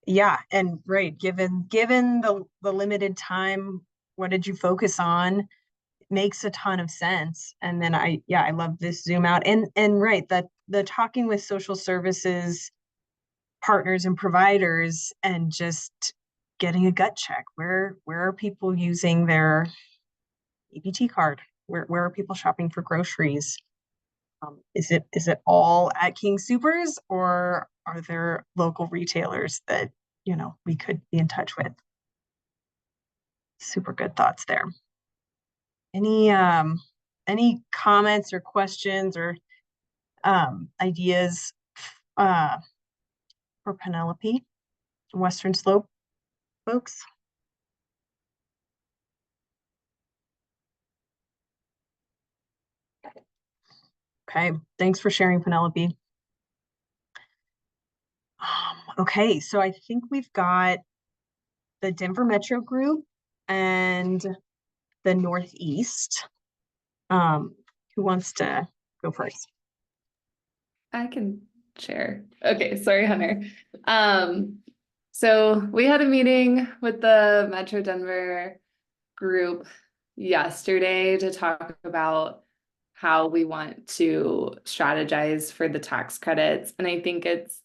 Yeah, and right, given the limited time, what did you focus on? It makes a ton of sense. And then I love this zoom out and right, that the talking with social services partners and providers and just getting a gut check. Where are people using their EBT card? Where are people shopping for groceries? Is it all at King Soopers, or are there local retailers that, we could be in touch with? Super good thoughts there. Any comments or questions or ideas for Penelope, Western Slope folks? Okay, thanks for sharing, Penelope. Okay, so I think we've got the Denver Metro group and the Northeast. Who wants to go first? I can share. Okay, sorry, Hunter. So we had a meeting with the Metro Denver group yesterday to talk about how we want to strategize for the tax credits. And I think it's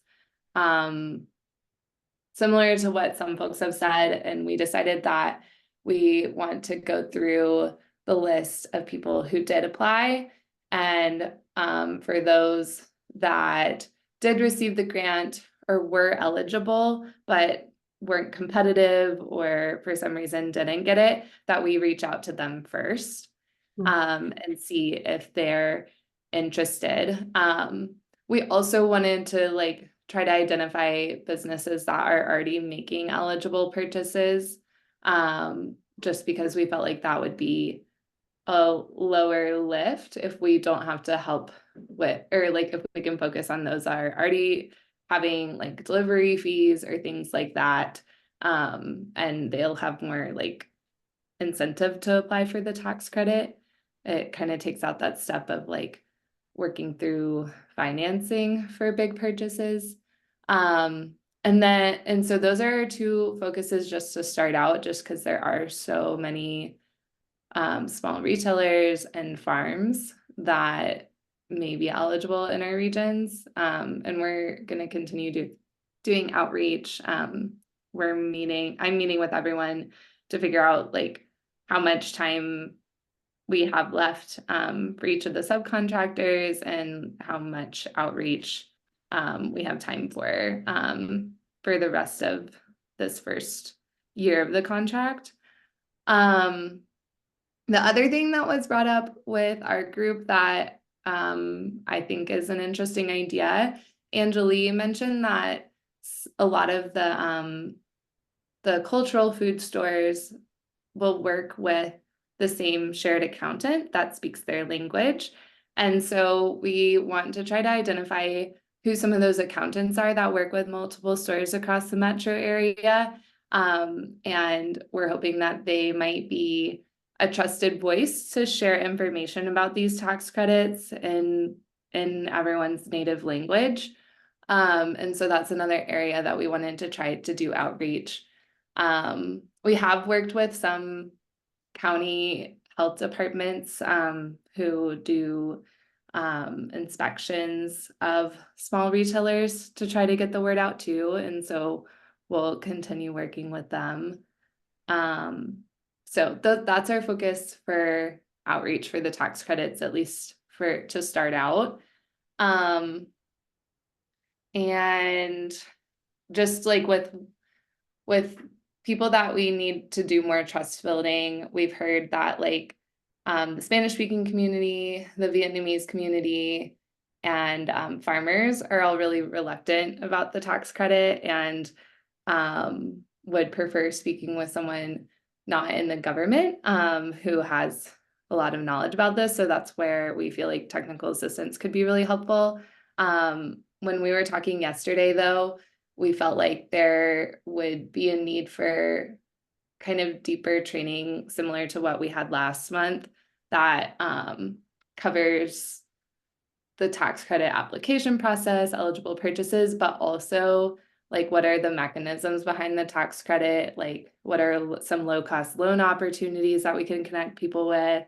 similar to what some folks have said, and we decided that we want to go through the list of people who did apply, and for those that did receive the grant or were eligible but weren't competitive or for some reason didn't get it, that we reach out to them first and see if they're interested. We also wanted to try to identify businesses that are already making eligible purchases, just because we felt like that would be a lower lift if we don't have to help with, or if we can focus on those that are already having delivery fees or things like that, and they'll have more incentive to apply for the tax credit. It kind of takes out that step of working through financing for big purchases. And so those are our two focuses just to start out, just because there are so many small retailers and farms that may be eligible in our regions. And we're going to continue doing outreach. I'm meeting with everyone to figure out how much time we have left for each of the subcontractors and how much outreach we have time for the rest of this first year of the contract. The other thing that was brought up with our group that I think is an interesting idea, Anjali mentioned that a lot of the cultural food stores will work with the same shared accountant that speaks their language. And so we want to try to identify who some of those accountants are that work with multiple stores across the metro area. And we're hoping that they might be a trusted voice to share information about these tax credits in everyone's native language. And so that's another area that we wanted to try to do outreach. We have worked with some county health departments who do inspections of small retailers to try to get the word out too. And so we'll continue working with them. So that's our focus for outreach for the tax credits, at least to start out. And just like with people that we need to do more trust building, we've heard that like the Spanish speaking community, the Vietnamese community, and farmers are all really reluctant about the tax credit and would prefer speaking with someone not in the government who has a lot of knowledge about this. So that's where we feel like technical assistance could be really helpful. When we were talking yesterday, though, we felt like there would be a need for kind of deeper training similar to what we had last month that covers the tax credit application process, eligible purchases, but also like what are the mechanisms behind the tax credit? Like what are some low-cost loan opportunities that we can connect people with?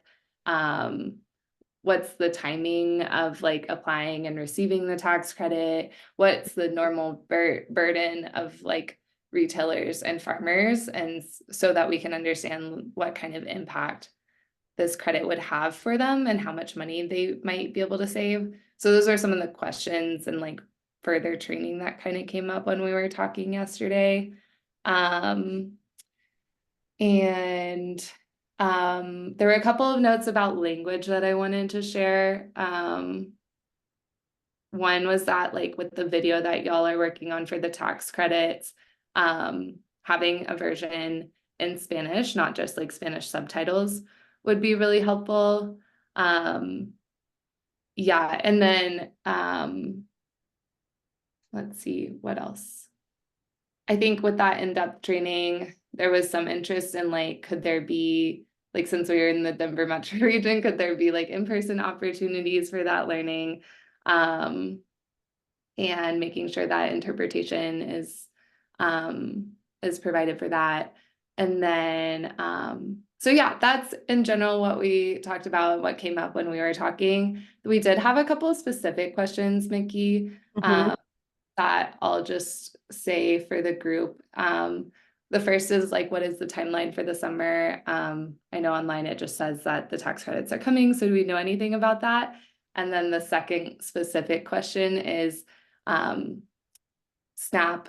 What's the timing of like applying and receiving the tax credit? What's the normal burden of like retailers and farmers? And so that we can understand what kind of impact this credit would have for them and how much money they might be able to save. So those are some of the questions and like further training that kind of came up when we were talking yesterday. There were a couple of notes about language that I wanted to share. One was that like with the video that y'all are working on for the tax credits, having a version in Spanish, not just like Spanish subtitles, would be really helpful. Yeah, and then let's see, what else? I think with that in-depth training, there was some interest in like, could there be, like since we were in the Denver metro region, could there be like in-person opportunities for that learning? And making sure that interpretation is provided for that. And then, so yeah, that's in general what we talked about, what came up when we were talking. We did have a couple of specific questions, Mickey, that I'll just say for the group. The first is like, what is the timeline for the summer? I know online it just says that the tax credits are coming. So do we know anything about that? And then the second specific question is SNAP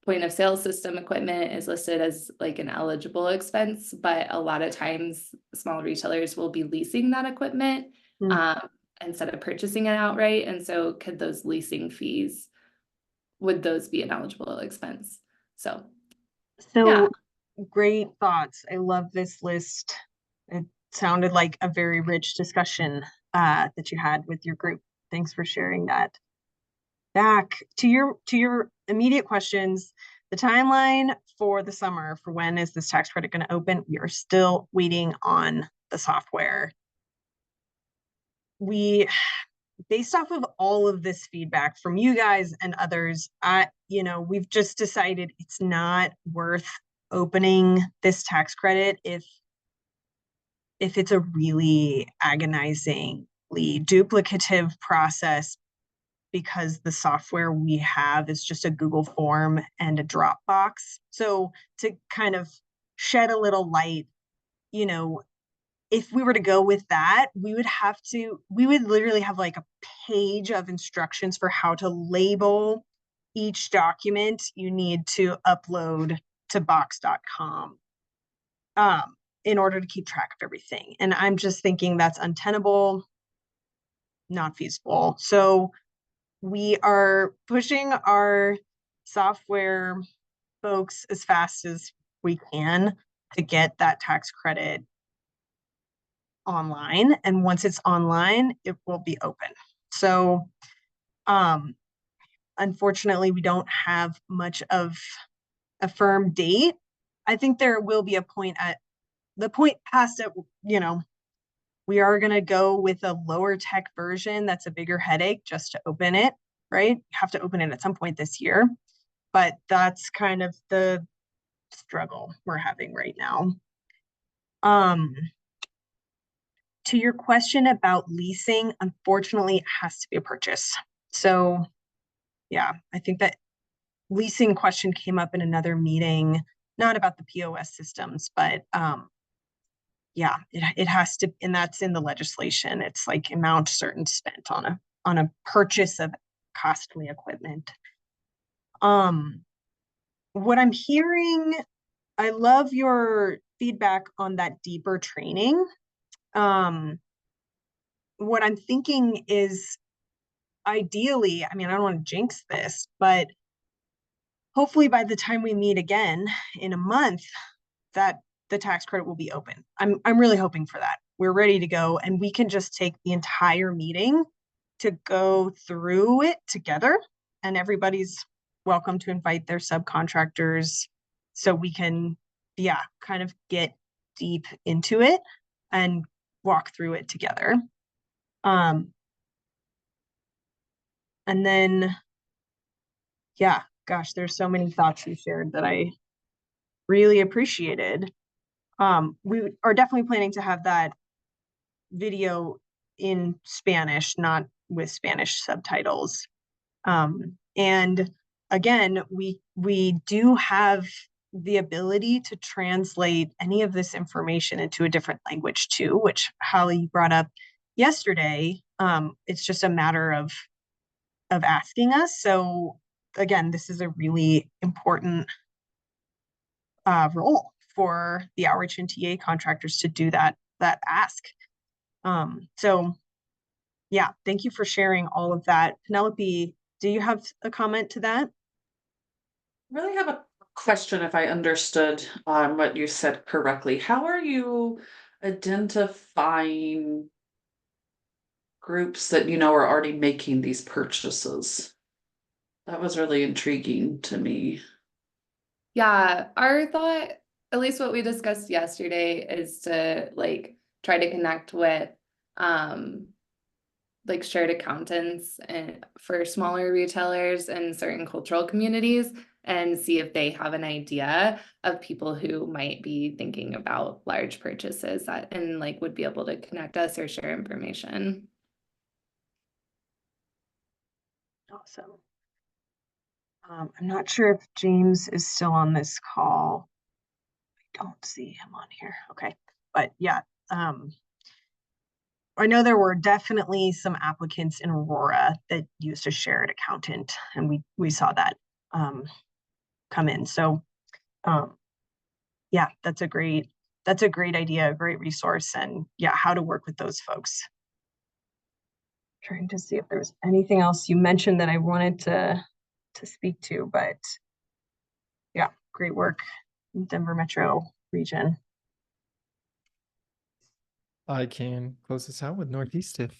point of sale system equipment is listed as like an eligible expense, but a lot of times small retailers will be leasing that equipment instead of purchasing it outright. And so could those leasing fees, would those be an eligible expense? So yeah. Great thoughts. I love this list. It sounded like a very rich discussion that you had with your group. Thanks for sharing that. Back to your immediate questions, the timeline for the summer for when is this tax credit going to open? We are still waiting on the software. Based off of all of this feedback from you guys and others, we've just decided it's not worth opening this tax credit if it's a really agonizingly duplicative process, because the software we have is just a Google form and a Dropbox. So to kind of shed a little light, if we were to go with that, we would literally have like a page of instructions for how to label each document you need to upload to box.com in order to keep track of everything. And I'm just thinking that's untenable, not feasible. So we are pushing our software folks as fast as we can to get that tax credit online. And once it's online, it will be open. So unfortunately, we don't have much of a firm date. I think there will be a point at the point past it, you know, we are going to go with a lower tech version that's a bigger headache just to open it, right? You have to open it at some point this year, but that's kind of the struggle we're having right now. To your question about leasing, unfortunately, it has to be a purchase. So yeah, I think that leasing question came up in another meeting, not about the POS systems, but yeah, it has to, and that's in the legislation. It's like amount certain spent on a purchase of costly equipment. What I'm hearing, I love your feedback on that deeper training. What I'm thinking is ideally, I mean, I don't want to jinx this, but hopefully by the time we meet again in a month, that the tax credit will be open. I'm really hoping for that. We're ready to go, and we can just take the entire meeting to go through it together, and everybody's welcome to invite their subcontractors so we can, yeah, kind of get deep into it and walk through it together. And then, yeah, gosh, there's so many thoughts you shared that I really appreciated. We are definitely planning to have that video in Spanish, not with Spanish subtitles. And again, we do have the ability to translate any of this information into a different language too, which Holly brought up yesterday. It's just a matter of asking us. So again, this is a really important role for the outreach and TA contractors to do that ask. So yeah, thank you for sharing all of that. Penelope, do you have a comment to that? Really have a question if I understood what you said correctly. How are you identifying groups that you know are already making these purchases? That was really intriguing to me. Yeah, our thought, at least what we discussed yesterday, is to like try to connect with like shared accountants and for smaller retailers and certain cultural communities and see if they have an idea of people who might be thinking about large purchases and like would be able to connect us or share information. Awesome. I'm not sure if James is still on this call. I don't see him on here. Okay, but yeah, I know there were definitely some applicants in Aurora that used a shared accountant, and we saw that come in. So yeah, that's a great idea, a great resource, and yeah, how to work with those folks. Trying to see if there's anything else you mentioned that I wanted to speak to, but yeah, great work, Denver Metro region. I can close this out with Northeast if.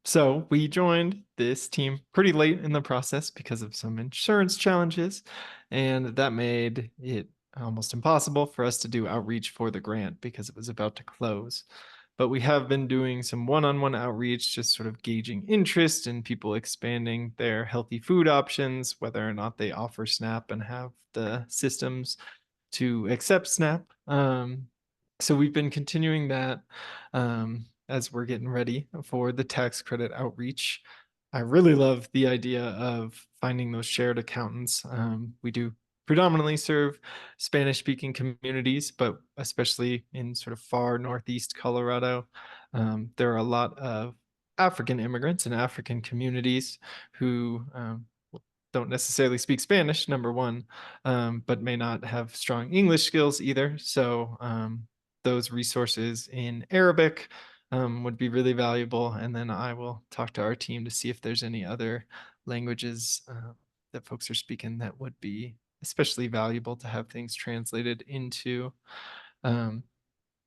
So we joined this team pretty late in the process because of some insurance challenges, and that made it almost impossible for us to do outreach for the grant because it was about to close. But we have been doing some one-on-one outreach, just sort of gauging interest in people expanding their healthy food options, whether or not they offer SNAP and have the systems to accept SNAP. So we've been continuing that as we're getting ready for the tax credit outreach. I really love the idea of finding those shared accountants. We do predominantly serve Spanish-speaking communities, but especially in sort of far northeast Colorado, there are a lot of African immigrants and African communities who don't necessarily speak Spanish, number one, but may not have strong English skills either. So those resources in Arabic would be really valuable. And then I will talk to our team to see if there's any other languages that folks are speaking that would be especially valuable to have things translated into.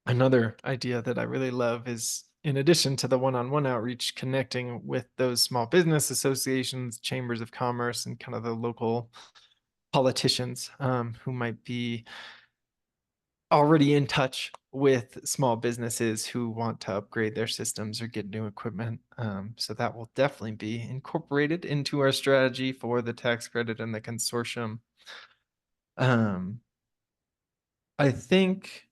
Another idea that I really love is in addition to the one-on-one outreach, connecting with those small business associations, chambers of commerce, and kind of the local politicians who might be already in touch with small businesses who want to upgrade their systems or get new equipment. So that will definitely be incorporated into our strategy for the tax credit and the consortium. I think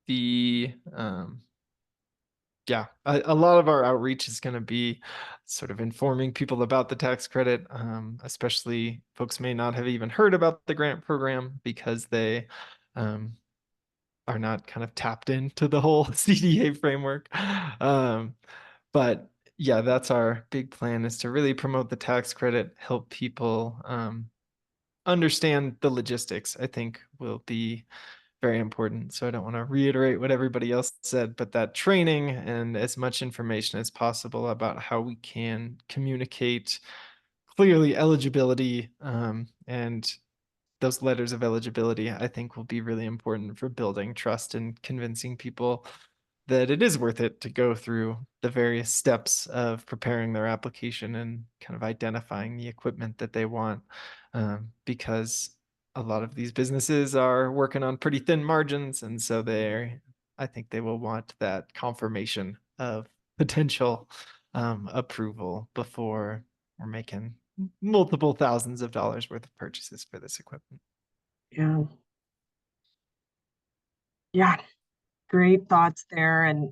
the yeah, a lot of our outreach is going to be sort of informing people about the tax credit, especially folks may not have even heard about the grant program because they are not kind of tapped into the whole CDA framework. But yeah, that's our big plan, is to really promote the tax credit, help people understand the logistics. I think will be very important. So I don't want to reiterate what everybody else said, but that training and as much information as possible about how we can communicate clearly eligibility and those letters of eligibility, I think will be really important for building trust and convincing people that it is worth it to go through the various steps of preparing their application and kind of identifying the equipment that they want. Because a lot of these businesses are working on pretty thin margins. And so I think they will want that confirmation of potential approval before we're making multiple thousands of dollars worth of purchases for this equipment. Yeah. Yeah. Great thoughts there. And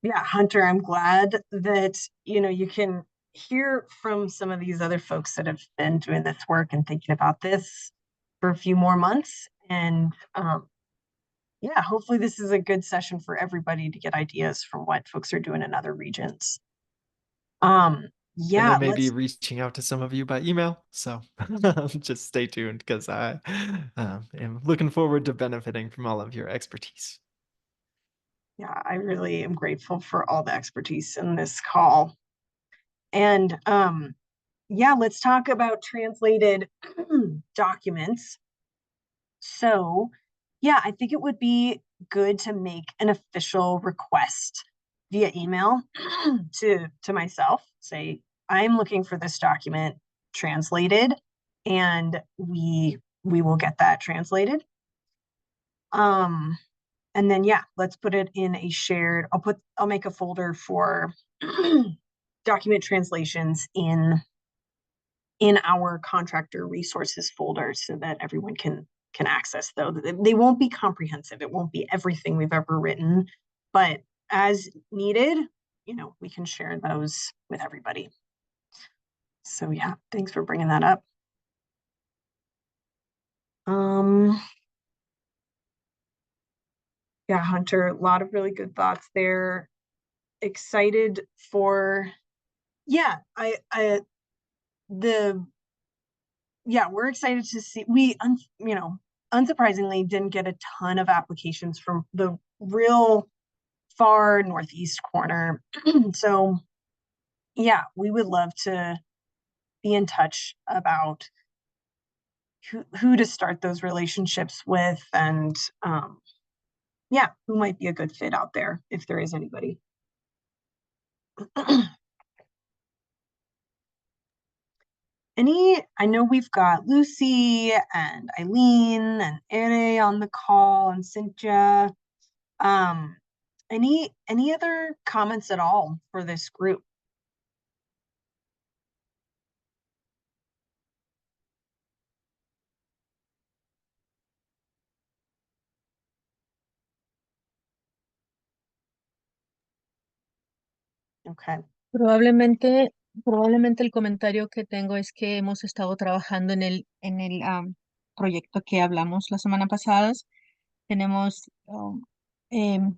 yeah, Hunter, I'm glad that, you can hear from some of these other folks that have been doing this work and thinking about this for a few more months. And yeah, hopefully this is a good session for everybody to get ideas from what folks are doing in other regions. Yeah, and I may be reaching out to some of you by email, so just stay tuned because I am looking forward to benefiting from all of your expertise. Yeah, I really am grateful for all the expertise in this call. And yeah, let's talk about translated documents. So yeah, I think it would be good to make an official request via email to myself, say, I'm looking for this document translated, and we will get that translated. And then yeah, let's put it in a shared, I'll make a folder for document translations in our contractor resources folder so that everyone can access those. They won't be comprehensive. It won't be everything we've ever written, but as needed, we can share those with everybody. So yeah, thanks for bringing that up. Yeah, Hunter, a lot of really good thoughts there. Excited for, yeah, we're excited to see, unsurprisingly didn't get a ton of applications from the real far northeast corner. So yeah, we would love to be in touch about who to start those relationships with, and yeah, who might be a good fit out there if there is anybody. I know we've got Lucy and Eileen and Ere on the call, and Cynthia. Any other comments at all for this group? Okay. Probablemente el comentario que tengo es que hemos estado trabajando en el proyecto que hablamos la semana pasada. Tenemos 15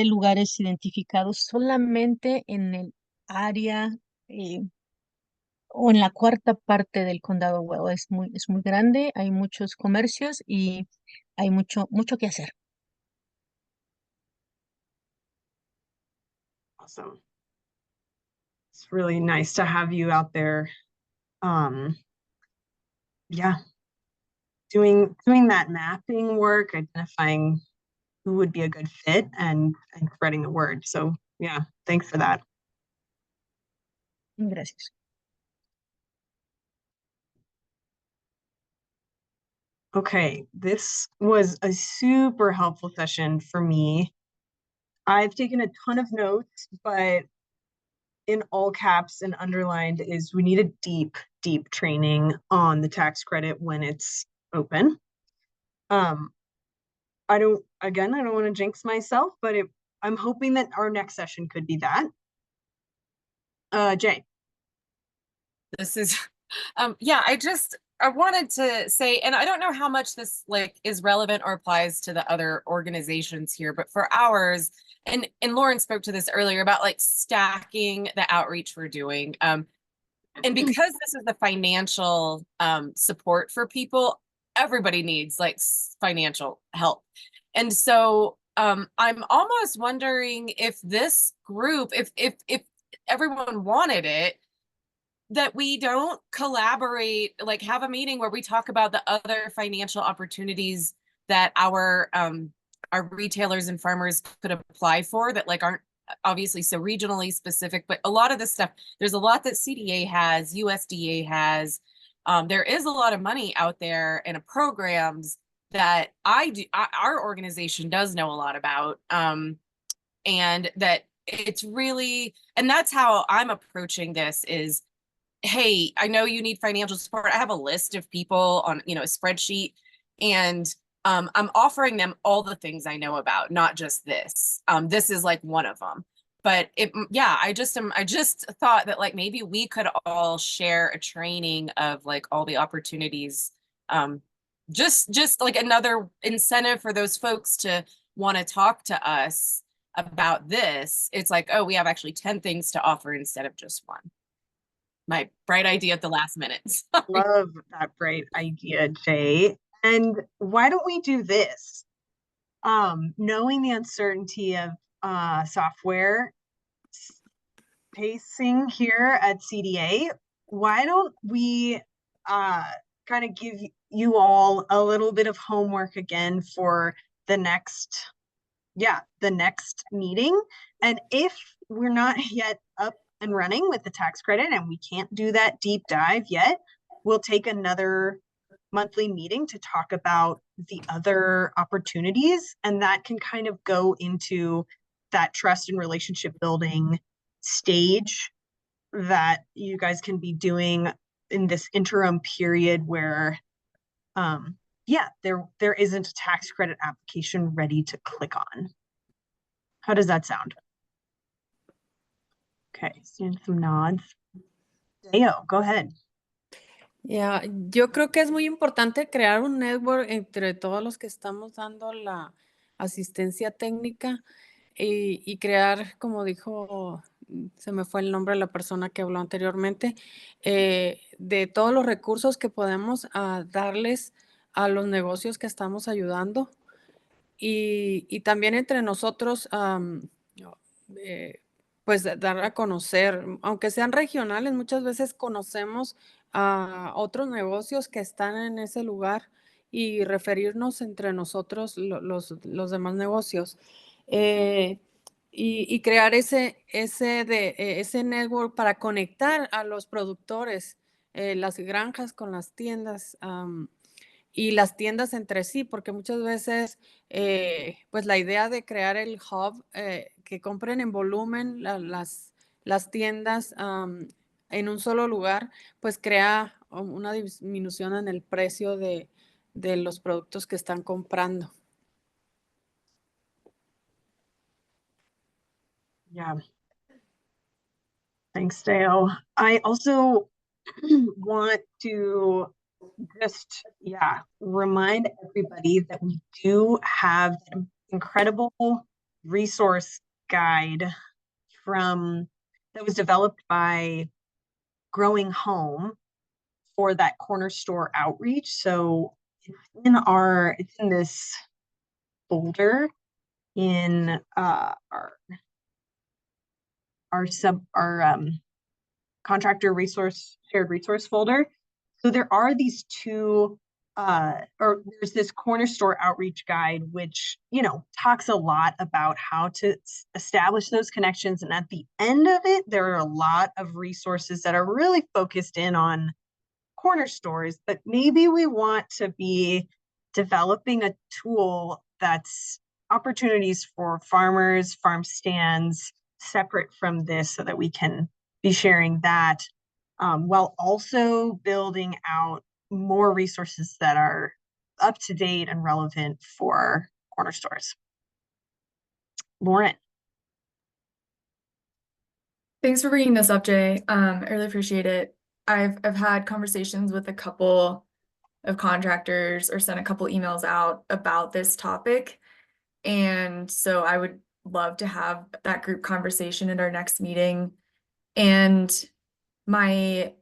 lugares identificados solamente en el área o en la cuarta parte del condado Well. Es muy grande, hay muchos comercios y hay mucho que hacer. Awesome. It's really nice to have you out there. Yeah, doing that mapping work, identifying who would be a good fit and spreading the word. So yeah, thanks for that. Gracias. Okay, this was a super helpful session for me. I've taken a ton of notes, but in all caps and underlined is we need a deep, deep training on the tax credit when it's open. I don't want to jinx myself, but I'm hoping that our next session could be that. Jay. This is, yeah, I wanted to say, and I don't know how much this like is relevant or applies to the other organizations here, but for ours, and Lauren spoke to this earlier about like stacking the outreach we're doing. And because this is the financial support for people, everybody needs like financial help. And so I'm almost wondering if this group, if everyone wanted it, that we don't collaborate, like have a meeting where we talk about the other financial opportunities that our retailers and farmers could apply for that like aren't obviously so regionally specific, but a lot of this stuff, there's a lot that CDA has, USDA has. There is a lot of money out there in programs that our organization does know a lot about, and that it's really, and that's how I'm approaching this is, hey, I know you need financial support. I have a list of people on, a spreadsheet, and I'm offering them all the things I know about, not just this. This is like one of them. But I just thought that like maybe we could all share a training of like all the opportunities. Just like another incentive for those folks to want to talk to us about this. It's like, oh, we have actually 10 things to offer instead of just one. My bright idea at the last minute. Love that bright idea, Jay. And why don't we do this? Knowing the uncertainty of software pacing here at CDA, why don't we kind of give you all a little bit of homework again for the next meeting? And if we're not yet up and running with the tax credit and we can't do that deep dive yet, we'll take another monthly meeting to talk about the other opportunities, and that can kind of go into that trust and relationship building stage that you guys can be doing in this interim period where there isn't a tax credit application ready to click on. How does that sound? Okay, seeing some nods. Deo, go ahead. Ya, yo creo que es muy importante crear un network entre todos los que estamos dando la asistencia técnica y crear, como dijo, se me fue el nombre de la persona que habló anteriormente, de todos los recursos que podemos darles a los negocios que estamos ayudando y también entre nosotros, pues dar a conocer, aunque sean regionales, muchas veces conocemos a otros negocios que están en ese lugar y referirnos entre nosotros los demás negocios. Y crear ese network para conectar a los productores, las granjas con las tiendas, y las tiendas entre sí, porque muchas veces, pues la idea de crear el hub, que compren en volumen las tiendas en un solo lugar, pues crea una disminución en el precio de los productos que están comprando. Yeah. Thanks, Dale. I also want to just, remind everybody that we do have an incredible resource guide that was developed by Growing Home for that corner store outreach. So it's in this folder in our contractor shared resource folder. So there are these two or there's this corner store outreach guide, which, you know, talks a lot about how to establish those connections. And at the end of it, there are a lot of resources that are really focused in on corner stores, but maybe we want to be developing a tool that's opportunities for farmers, farm stands, separate from this, so that we can be sharing that, while also building out more resources that are up to date and relevant for corner stores. Lauren. Thanks for bringing this up, Jay. I really appreciate it. I've had conversations with a couple of contractors or sent a couple emails out about this topic. And so I would love to have that group conversation at our next meeting. And my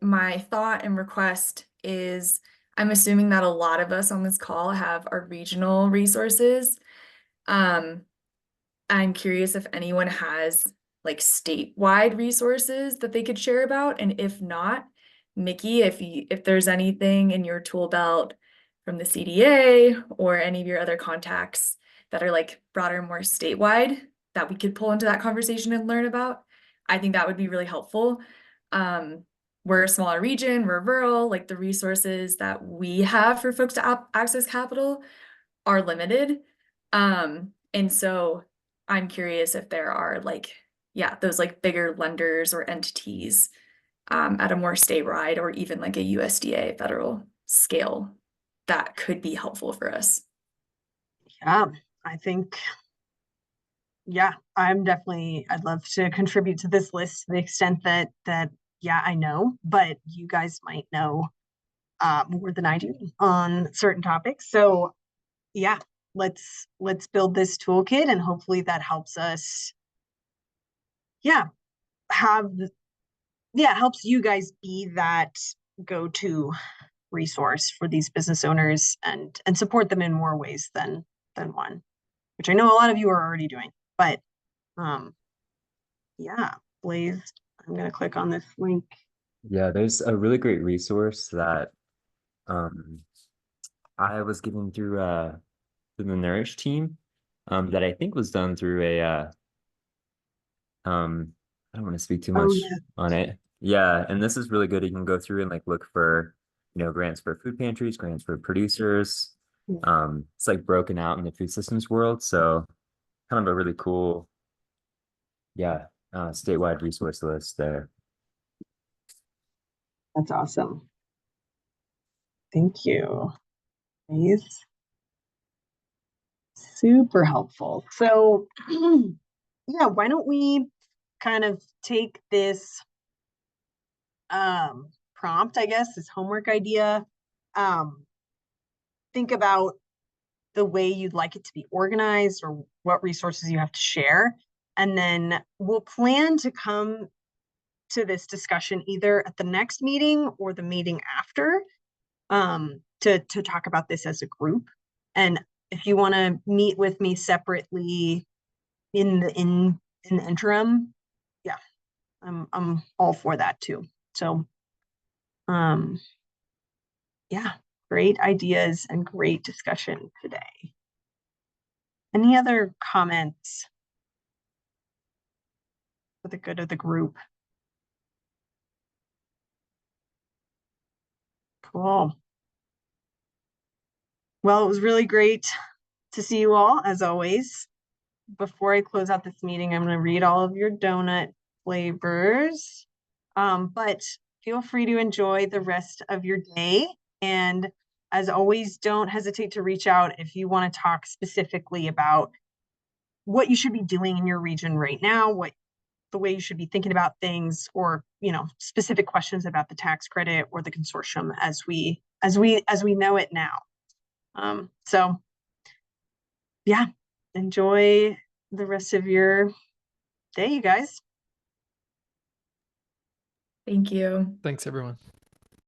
thought and request is, I'm assuming that a lot of us on this call have our regional resources. I'm curious if anyone has like statewide resources that they could share about, and if not, Nikki, if there's anything in your tool belt from the CDA or any of your other contacts that are like broader, more statewide that we could pull into that conversation and learn about, I think that would be really helpful. We're a smaller region, we're rural, like the resources that we have for folks to access capital are limited. And so I'm curious if there are like, yeah, those like bigger lenders or entities at a more statewide or even like a USDA federal scale that could be helpful for us. Yeah, I think, yeah, I'd love to contribute to this list to the extent that yeah, I know, but you guys might know more than I do on certain topics. So yeah, let's build this toolkit, and hopefully that helps us, helps you guys be that go-to resource for these business owners and support them in more ways than one, which I know a lot of you are already doing. But yeah, Blaze, I'm gonna click on this link. Yeah, there's a really great resource that I was given through the Nourish team that I think was done through a I don't want to speak too much on it. Yeah, and this is really good. You can go through and like look for, you know, grants for food pantries, grants for producers. It's like broken out in the food systems world, so kind of a really cool, statewide resource list there. That's awesome. Thank you. Please. Super helpful. So yeah, why don't we kind of take this prompt, I guess, this homework idea, think about the way you'd like it to be organized or what resources you have to share, and then we'll plan to come to this discussion either at the next meeting or the meeting after, to talk about this as a group. And if you want to meet with me separately in the interim, yeah, I'm all for that too. So yeah, great ideas and great discussion today. Any other comments for the good of the group? Cool. Well, it was really great to see you all, as always. Before I close out this meeting, I'm going to read all of your donut flavors. But feel free to enjoy the rest of your day. And as always, don't hesitate to reach out if you want to talk specifically about what you should be doing in your region right now, what the way you should be thinking about things, or, you know, specific questions about the tax credit or the consortium as we know it now. So yeah, enjoy the rest of your day, you guys. Thank you. Thanks, everyone.